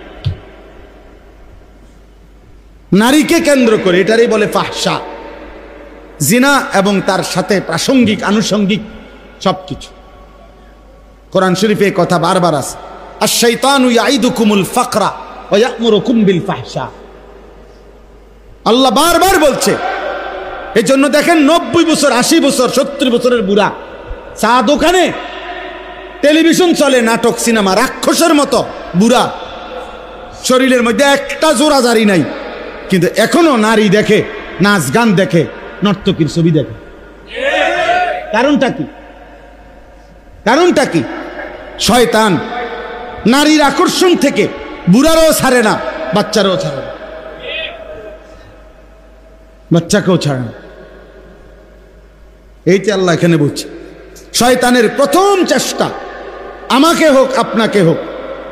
নারীকে কেন্দ্র করে, এটারই বলে ফাহশা, জিনা এবং তার সাথে প্রাসঙ্গিক আনুষঙ্গিক সবকিছু। কোরআন শরীফে কথা বারবার আছে, আশ-শাইতানু ইয়াইদুকুমুল ফাকরা ওয়া ইয়া'মুরুকুম বিল ফাহশা। আল্লাহ বারবার বলছে। এই জন্য দেখেন 90 বছর, 80 বছর, 70 বছরের বুড়া, চা দোকানে, টেলিভিশন চলে, নাটক, সিনেমা, রাক্ষসের মতো বুড়া, শরীরের মধ্যে একটা জোড়াজারি নাই, কিন্তু এখনো নারী দেখে, নাচ গান দেখে, নর্তকীর ছবি দেখে। কারণটা কি? কারণটা কি? শয়তান নারীর আকর্ষণ থেকে বুড়ারও ছাড়ে না, বাচ্চারাও ছাড়ে না, বাচ্চাকেও ছাড়ে না। এইটা আল্লাহ এখানে বলছে। শয়তানের প্রথম চেষ্টা, আমাকে হোক আপনাকে হোক,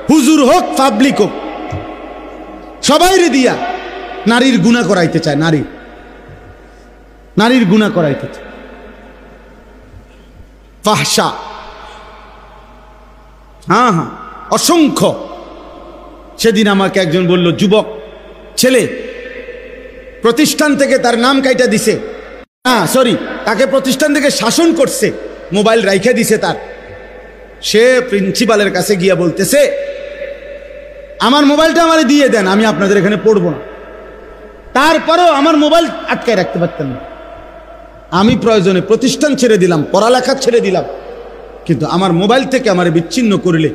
হুজুর হোক পাবলিক হোক, সবাইরে দিয়া নারীর গুনাহ করাইতে চায়। নারীর গুনাহ করাইতে চায়, ফাহশা। হ্যাঁ, অসংখ্য। সেদিন আমাকে একজন বলল, যুবক ছেলে, প্রতিষ্ঠান থেকে তার নাম কাইটা দিছে, তাকে প্রতিষ্ঠান থেকে শাসন করছে, মোবাইল রাইখা দিছে তার। সে প্রিন্সিপালের কাছে গিয়া বলতেছে, আমার মোবাইলটা আমারে দিয়ে দেন, আমি আপনাদের এখানে পড়বো না। তারপরেও আমার মোবাইল আটকায় রাখতে পারতেন না। আমি প্রয়োজনে প্রতিষ্ঠান ছেড়ে দিলাম, পড়ালেখা ছেড়ে দিলাম, কিন্তু আমার মোবাইল থেকে আমারে বিচ্ছিন্ন করলে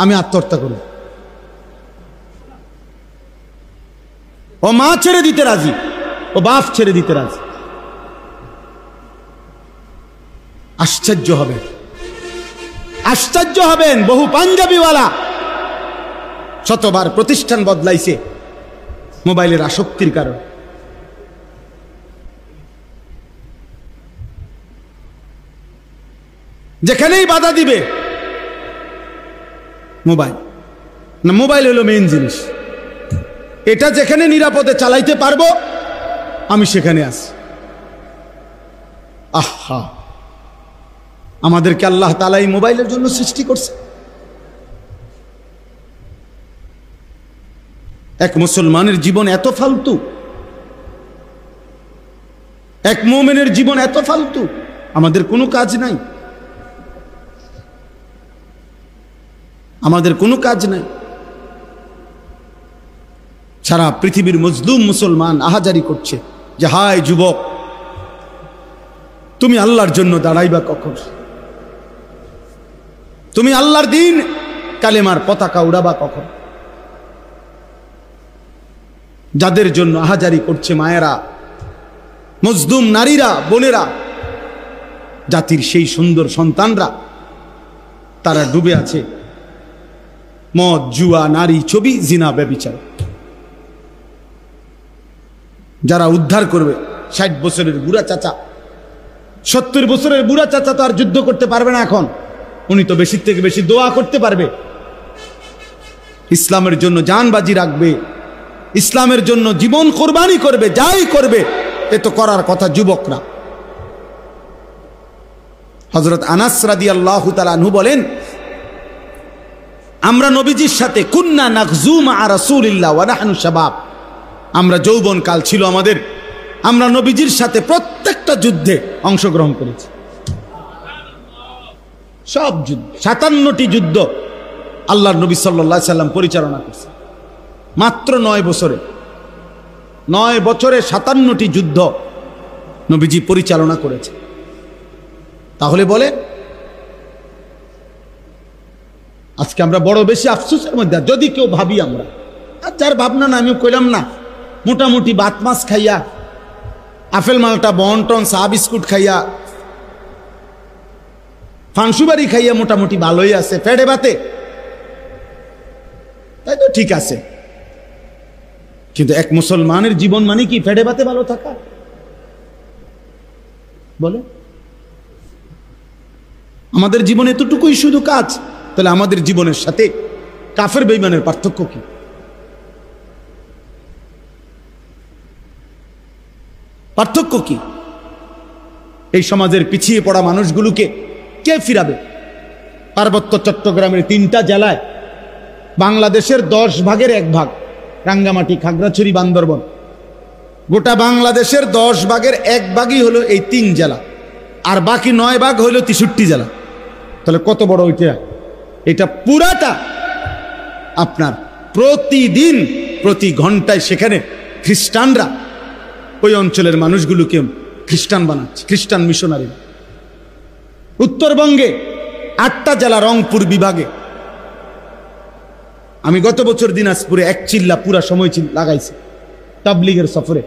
আমি আত্মহত্যা করব। ও মা ছেড়ে দিতে রাজি, ও বাপ ছেড়ে দিতে রাজি। আশ্চর্য হবেন, আশ্চর্য হবেন। বহু পাঞ্জাবিওয়ালা শতবার প্রতিষ্ঠান বদলাইছে মোবাইলের আসক্তির কারণে। যেখানেই বাধা দিবে মোবাইল, না মোবাইল হলো মেইন জিনিস। এটা যেখানে নিরাপদে চালাইতে পারবো আমি সেখানে আছি। আহা, আমাদেরকে আল্লাহ তাআলা এই মোবাইলের জন্য সৃষ্টি করছে। এক মুসলমানের জীবন এত ফালতু, এক মুমিনের জীবন এত ফালতু, আমাদের কোনো কাজ নাই, আমাদের কোনো কাজ নাই। সারা পৃথিবীর মজলুম মুসলমান আহাজারি করছে যে হায় যুবক, তুমি আল্লাহর জন্য দাঁড়াইবা কখন? তুমি আল্লাহর দিন কালেমার পতাকা উড়াবা কখন? যাদের জন্য আহাজারি করছে মায়েরা, মজলুম নারীরা, বোনেরা, জাতির সেই সুন্দর সন্তানরা, তারা ডুবে আছে মদ, জুয়া, নারী, ছবি, জিনা, ব্যভিচার। যারা উদ্ধার করবে 60 বছরের বুড়া চাচা, 70 বছরের বুড়া চাচা তো আর যুদ্ধ করতে পারবে না এখন, উনি তো বেশি থেকে বেশি দোয়া করতে পারবে, ইসলামের জন্য জানবাজি রাখবে, ইসলামের জন্য জীবন কোরবানি করবে, যাই করবে। এ তো করার কথা যুবকরা। হযরত আনাস রাদিয়াল্লাহু তাআলা আনহু বলেন, আমরা নবীজির সাথে কুন্না নাগজু মা রাসূলিল্লাহ ওয়া নাহনু শাবাব, আমরা যৌবন কাল ছিল আমাদের, আমরা নবীজির সাথে প্রত্যেকটা যুদ্ধে অংশগ্রহণ করেছি। সব যুদ্ধ, 57টি যুদ্ধ আল্লাহর নবী সাল্লাল্লাহু আলাইহি সাল্লাম পরিচালনা করছে মাত্র 9 বছরে। 9 বছরে 57টি যুদ্ধ নবীজি পরিচালনা করেছে। তাহলে বলে আজকে আমরা বড় বেশি আফসোসের মধ্যে, যদি কেউ ভাবি আমরা, আর যার ভাবনা না আমিও কইলাম না, মোটামুটি ভাত মাছ খাইয়া, আপেল মালটা বন্টন চা বিস্কুট খাইয়া, ফাংসুবাড়ি খাইয়া মোটামুটি ভালোই আছে, ফেডে বাতে, তাই তো ঠিক আছে। কিন্তু এক মুসলমানের জীবন মানে কি ফেডে বাতে ভালো থাকা? বলে আমাদের জীবন এতটুকুই শুধু কাজ, তাহলে আমাদের জীবনের সাথে কাফের বেঈমানের পার্থক্য কি? পার্থক্য কি? এই সমাজের পিছিয়ে পড়া মানুষগুলোকে কে ফিরাবে? পার্বত্য চট্টগ্রামের 3টা জেলায় বাংলাদেশের 10 ভাগের 1 ভাগ, রাঙ্গামাটি, খাগড়াছড়ি, বান্দরবন, গোটা বাংলাদেশের 10 ভাগের 1 ভাগই হলো এই 3 জেলা, আর বাকি 9 ভাগ হলো 63 জেলা। তাহলে কত বড় ওইটা? এটা পুরাটা আপনার প্রতিদিন প্রতি ঘন্টায় সেখানে খ্রিস্টানরা ওই অঞ্চলের মানুষগুলোকে খ্রিস্টান বানাচ্ছে, খ্রিস্টান মিশনারি। উত্তরবঙ্গে 8টা জেলা, রংপুর বিভাগে। আমি গত বছর দিনাজপুরে 1 চিল্লা পুরা সময় লাগাইছি তাবলীগের সফরে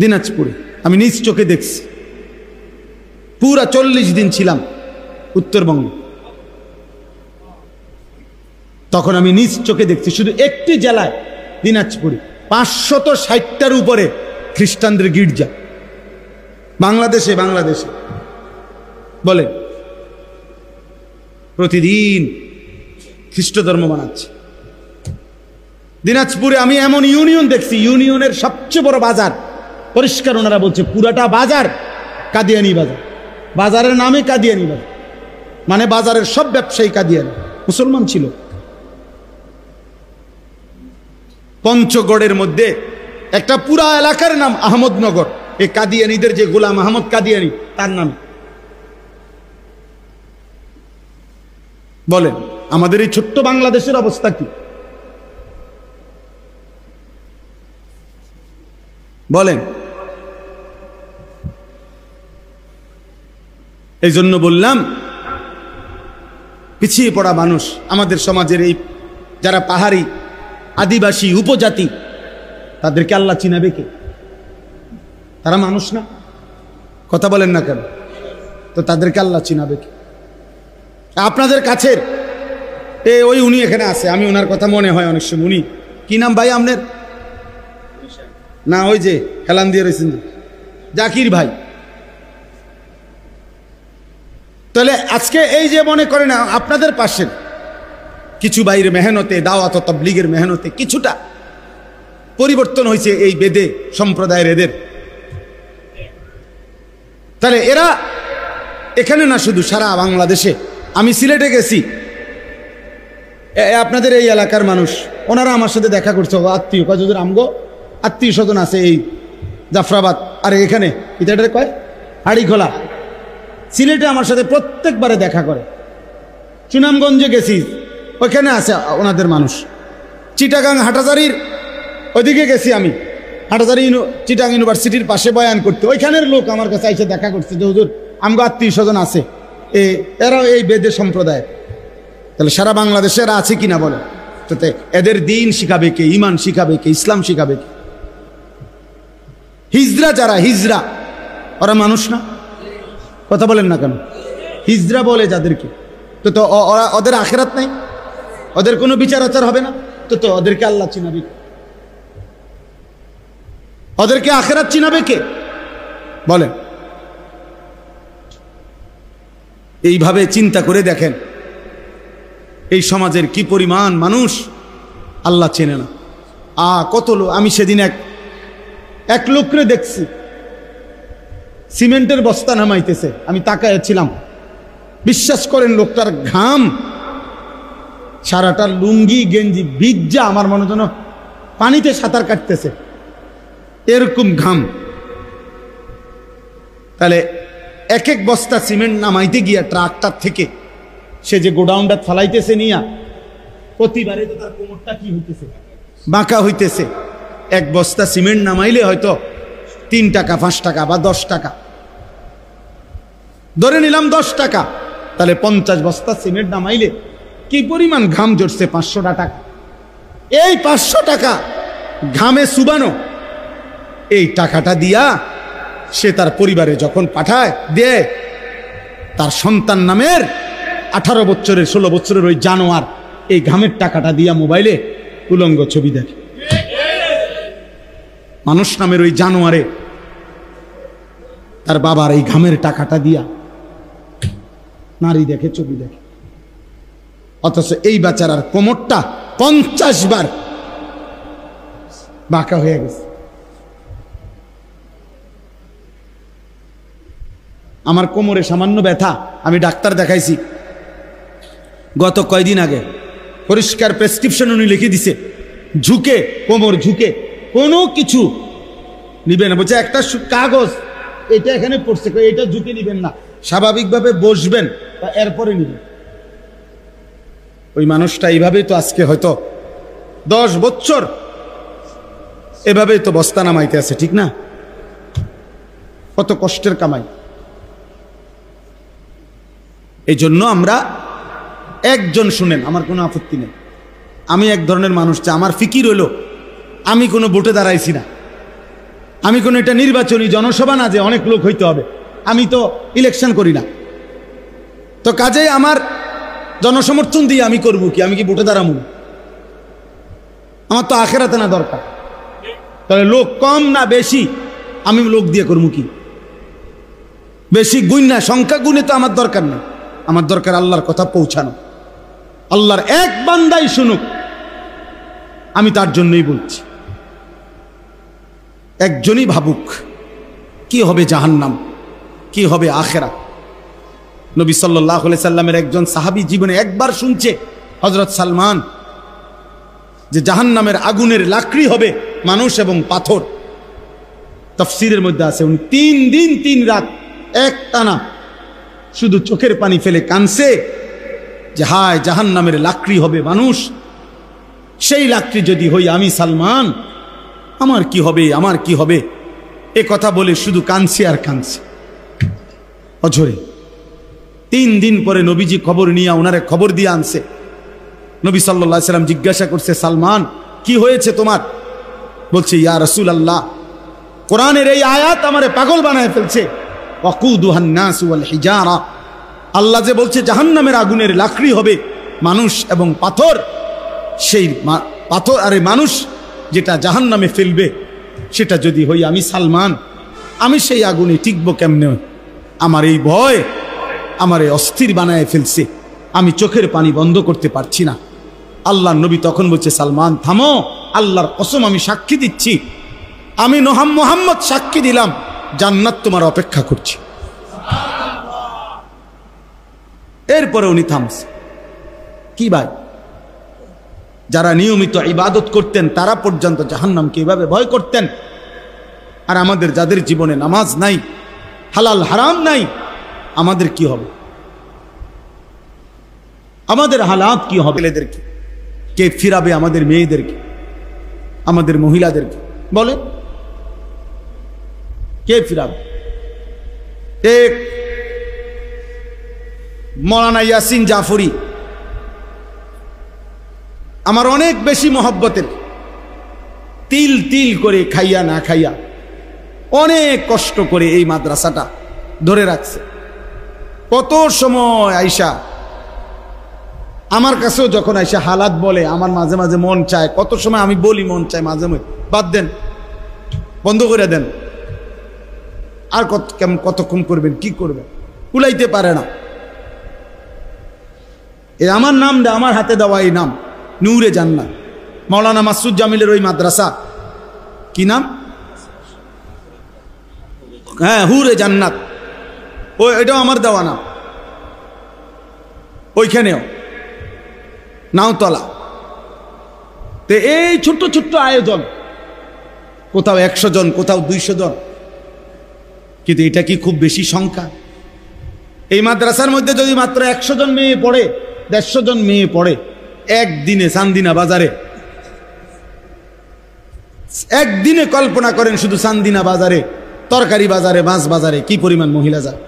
দিনাজপুরে। আমি নিজ চোখে দেখছি, পুরা 40 দিন ছিলাম উত্তরবঙ্গে। তখন আমি নিজ চোখে দেখছি শুধু একটি জেলায় দিনাজপুরে 560টার উপরে খ্রিস্টানদের গির্জা। বাংলাদেশে বলে প্রতিদিন খ্রিস্ট ধর্ম বানাচ্ছে। দিনাজপুরে আমি এমন ইউনিয়ন দেখছি, ইউনিয়নের সবচেয়ে বড় বাজার, পরিষ্কার ওনারা বলছে পুরাটা বাজার কাদিয়ানি বাজার। বাজারের নামে কাদিয়ানি বাজার, মানে বাজারের সব ব্যবসায়ী কাদিয়ানি, মুসলমান ছিল। পঞ্চগড়ের মধ্যে একটা পুরা এলাকার নাম আহমদনগর, এই কাদিয়ানিদের যে গোলাম আহমদ কাদিয়ানি তার নাম। বলেন আমাদের এই ছোট্ট বাংলাদেশের অবস্থা কি? বলেন। এই জন্য বললাম পিছিয়ে পড়া মানুষ আমাদের সমাজের, এই যারা পাহাড়ি, আদিবাসী, উপজাতি, তাদেরকে আল্লাহ চিনাবে কে? তারা মানুষ না? কথা বলেন না কেন? তো তাদেরকে আল্লাহ চিনাবে কে? আপনাদের কাছের ওই উনি এখানে আছে, আমি ওনার কথা মনে হয় অনেক সময়। উনি কি নাম ভাই আপনার? না ওই যে হেলান দিয়ে রয়েছেন জাকির ভাই। তাহলে আজকে এই যে মনে করেন আপনাদের পাশে কিছু বাইরে মেহনতে, দাওয়াত তাবলীগের মেহনতে কিছুটা পরিবর্তন হয়েছে এই বেদে সম্প্রদায়ের এদের। তাহলে এরা এখানে না, শুধু সারা বাংলাদেশে। আমি সিলেটে গেছি, আপনাদের এই এলাকার মানুষ, ওনারা আমার সাথে দেখা করছে, আত্মীয় কাজদের আমগো আত্মীয় স্বজন আছে এই জাফরাবাদ, আর এখানে এটা কয় হাড়িখোলা। সিলেটে আমার সাথে প্রত্যেকবারে দেখা করে। সুনামগঞ্জে গেছি, ওইখানে আছে ওনাদের মানুষ। চিটাগাং হাটাজারির ওইদিকে গেছি আমি, হাটাজারি চিটাগাং ইউনিভার্সিটির পাশে বয়ান করতে, ওইখানের লোক আমার কাছে এসে দেখা করছে যে হুজুর আমগো আত্মীয় স্বজন আছে, এরাও এই বেদে সম্প্রদায়। তাহলে সারা বাংলাদেশে এরা আছে কিনা বলে? তো এদের দিন শিখাবে কে? ইমান শিখাবে কে? ইসলাম শিখাবে কে? হিজরা যারা, হিজরা ওরা মানুষ না? কথা বলেন না কেন? হিজরা বলে যাদেরকে, তো ওরা, ওদের আখেরাত নাই, ওদের কোনো বিচার আচার হবে না, তো ওদেরকে আল্লাহ চিনাবে, ওদেরকে আখেরাত চিনাবে কে? বলেন। এইভাবে চিন্তা করে দেখেন এই সমাজের কি পরিমাণ মানুষ আল্লাহ চেনে না। কত লোক, আমি সেদিন এক লোকরে দেখছি সিমেন্টের বস্তা নামাইতেছে, আমি তাকাইছিলাম। বিশ্বাস করেন লোকটার ঘাম, সারাটা লুঙ্গি গেঞ্জি ভিজা, আমার মনে যেন পানিতে সাঁতার কাটতেছে, এরকম ঘাম। তাহলে এক এক বস্তা সিমেন্ট নামাইতে গিয়া ট্রাকটার থেকে সে যে গোডাউনটা ফালাইতেছে নিয়া, প্রতিবারে তো তার কোমরটা কি হইতেছে, বাঁকা হইতেছে। এক বস্তা সিমেন্ট নামাইলে হয়তো 3 টাকা, 5 টাকা বা 10 টাকা, ধরে নিলাম 10 টাকা, তাহলে 50 বস্তা সিমেন্ট নামাইলে কি পরিমাণ ঘাম জড়ছে? 500 টাকা। এই 500 টাকা ঘামে চুবানো এই টাকাটা দিয়া সে তার পরিবারে যখন পাঠায় দেয়, তার সন্তান নামের 18 বছরের 16 বছরের ওই জানোয়ার এই ঘামের টাকাটা দিয়া মোবাইলে উলঙ্গ ছবি দেখে। মানুষ নামের ওই জানোয়ারে তার বাবার এই ঘামের টাকাটা দিয়া নারী দেখে, ছবি দেখে। অথচ এই বেচারার কোমরটা 50 বার বাঁকা হয়ে গেছে। আমার কোমরে সামান্য ব্যথা, আমি ডাক্তার দেখাইছি গত কয়দিন আগে, পরিষ্কার প্রেসক্রিপশন উনি লিখে দিছে, ঝুঁকে কোমর ঝুঁকে কোনো কিছু নিবেন না। বলছে একটা কাগজ এটা এখানে পড়ছে, এটা ঝুঁকে নিবেন না, স্বাভাবিকভাবে বসবেন এরপরে নিবেন। ওই মানুষটা এইভাবেই তো আজকে হয়তো 10 বছর এভাবেই তো বস্তা নামাইতে আছে, ঠিক না? কত কষ্টের কামাই। এই জন্য আমরা একজন, শুনেন আমার কোনো আপত্তি নেই, আমি এক ধরনের মানুষ, আমার ফিকির হলো আমি কোনো ভোটে দাঁড়াইছি না, আমি কোনো এটা নির্বাচনী জনসভা না যে অনেক লোক হইতে হবে, আমি তো ইলেকশন করি না, তো কাজেই আমার জনসমর্থন দিয়ে আমি করবো কি, আমি কি ভোটে দাঁড়াবো? আমার তো আখেরাতে না দরকার, তাহলে লোক কম না বেশি আমি লোক দিয়ে করবো কি? বেশি গুণ না, সংখ্যা গুণে তো আমার দরকার নেই, আমার দরকার আল্লাহর কথা পৌঁছানো, আল্লাহর এক বান্দাই শুনুক, আমি তার জন্যই বলছি। একজনই ভাবুক কি হবে জাহান্নাম, কি হবে আখেরাত। নবী সাল্লাল্লাহু আলাইহি সাল্লামের একজন সাহাবী জীবনে একবার শুনছে, হযরত সালমান, যে জাহান্নামের আগুনের লাকড়ি হবে মানুষ এবং পাথর। তাফসীরের মধ্যে আছে উনি 3 দিন 3 রাত এক টানা শুধু চোখের পানি ফেলে কানছে যে হায় জাহান্নামের লাকড়ি হবে মানুষ, সেই লাকড়ি যদি হই আমি সালমান, আমার কি হবে, আমার কি হবে, এ কথা বলে শুধু কানছে আর কানছে অঝরে। 3 দিন পরে নবীজি খবর নিয়ে ওনারে খবর দিয়ে আনছে। নবী সাল্লাল্লাহু আলাইহি সাল্লাম জিজ্ঞাসা করছে, সালমান কি হয়েছে তোমার? বলছে, ইয়া রাসূলুল্লাহ, কোরআনের এই আয়াত আমারে পাগল বানায় ফেলছে। ওয়াকুদুহান নাস ওয়াল হিজারা, আল্লাহ যে বলছে জাহান্নামের আগুনের লাকড়ি হবে মানুষ এবং পাথর, সেই পাথর আরে মানুষ যেটা জাহান্নামে ফেলবে, সেটা যদি হই আমি সালমান, আমি সেই আগুনে টিকবো কেমনে? আমার এই ভয় আমারে অস্থির বানায় ফেলছে, আমি চোখের পানি বন্ধ করতে পারছি না। আল্লাহর নবী তখন বলছে, সালমান থামো, আল্লাহর কসম আমি সাক্ষী দিচ্ছি, আমি মুহাম্মদ সাক্ষী দিলাম, জান্নাত তোমার অপেক্ষা করছে। এরপরে উনি থামছে। কি ভাই, যারা নিয়মিত ইবাদত করতেন তারা পর্যন্ত জাহান্নামকে এভাবে ভয় করতেন, আর আমাদের যাদের জীবনে নামাজ নাই, হালাল হারাম নাই, আমাদের কি হবে? আমাদের হালাত কি হবে? ছেলেদেরকে কে ফিরাবে? আমাদের মেয়েদেরকে, আমাদের মহিলাদেরকে বলে কে ফিরাবে? এক মৌলানা ইয়াসিন জাফরি আমার অনেক বেশি মহব্বতের, তিল তিল করে খাইয়া না খাইয়া অনেক কষ্ট করে এই মাদ্রাসাটা ধরে রাখছে। কত সময় আইসা আমার কাছেও যখন আইসা হালাত বলে, আমার মাঝে মাঝে মন চায়, কত সময় আমি বলি মন চায়, মাঝে মাঝে বাদ দেন, বন্ধ করে দেন, আর কতক্ষণ করবেন, কি করবেন, কুলাইতে পারে না। এ আমার নাম দে, আমার হাতে দেওয়া এই নাম নূরে জান্নাত, মাওলানা মাসুদ জামিলের ওই মাদ্রাসা, কি নাম? হ্যাঁ, হুরে জান্নাত, এটাও আমার দেওয়া নাম। ওইখানেও নাওতলা। তো এই ছোট্ট ছোট্ট আয়োজন, কোথাও 100 জন, কোথাও 200 জন, কিন্তু এটা কি খুব বেশি সংখ্যা? এই মাদ্রাসার মধ্যে যদি মাত্র 100 জন মেয়ে পড়ে, 150 জন মেয়ে পড়ে, একদিনে চান্দিনা বাজারে, একদিনে কল্পনা করেন শুধু চান্দিনা বাজারে, তরকারি বাজারে, মাছ বাজারে কি পরিমাণ মহিলা যায়।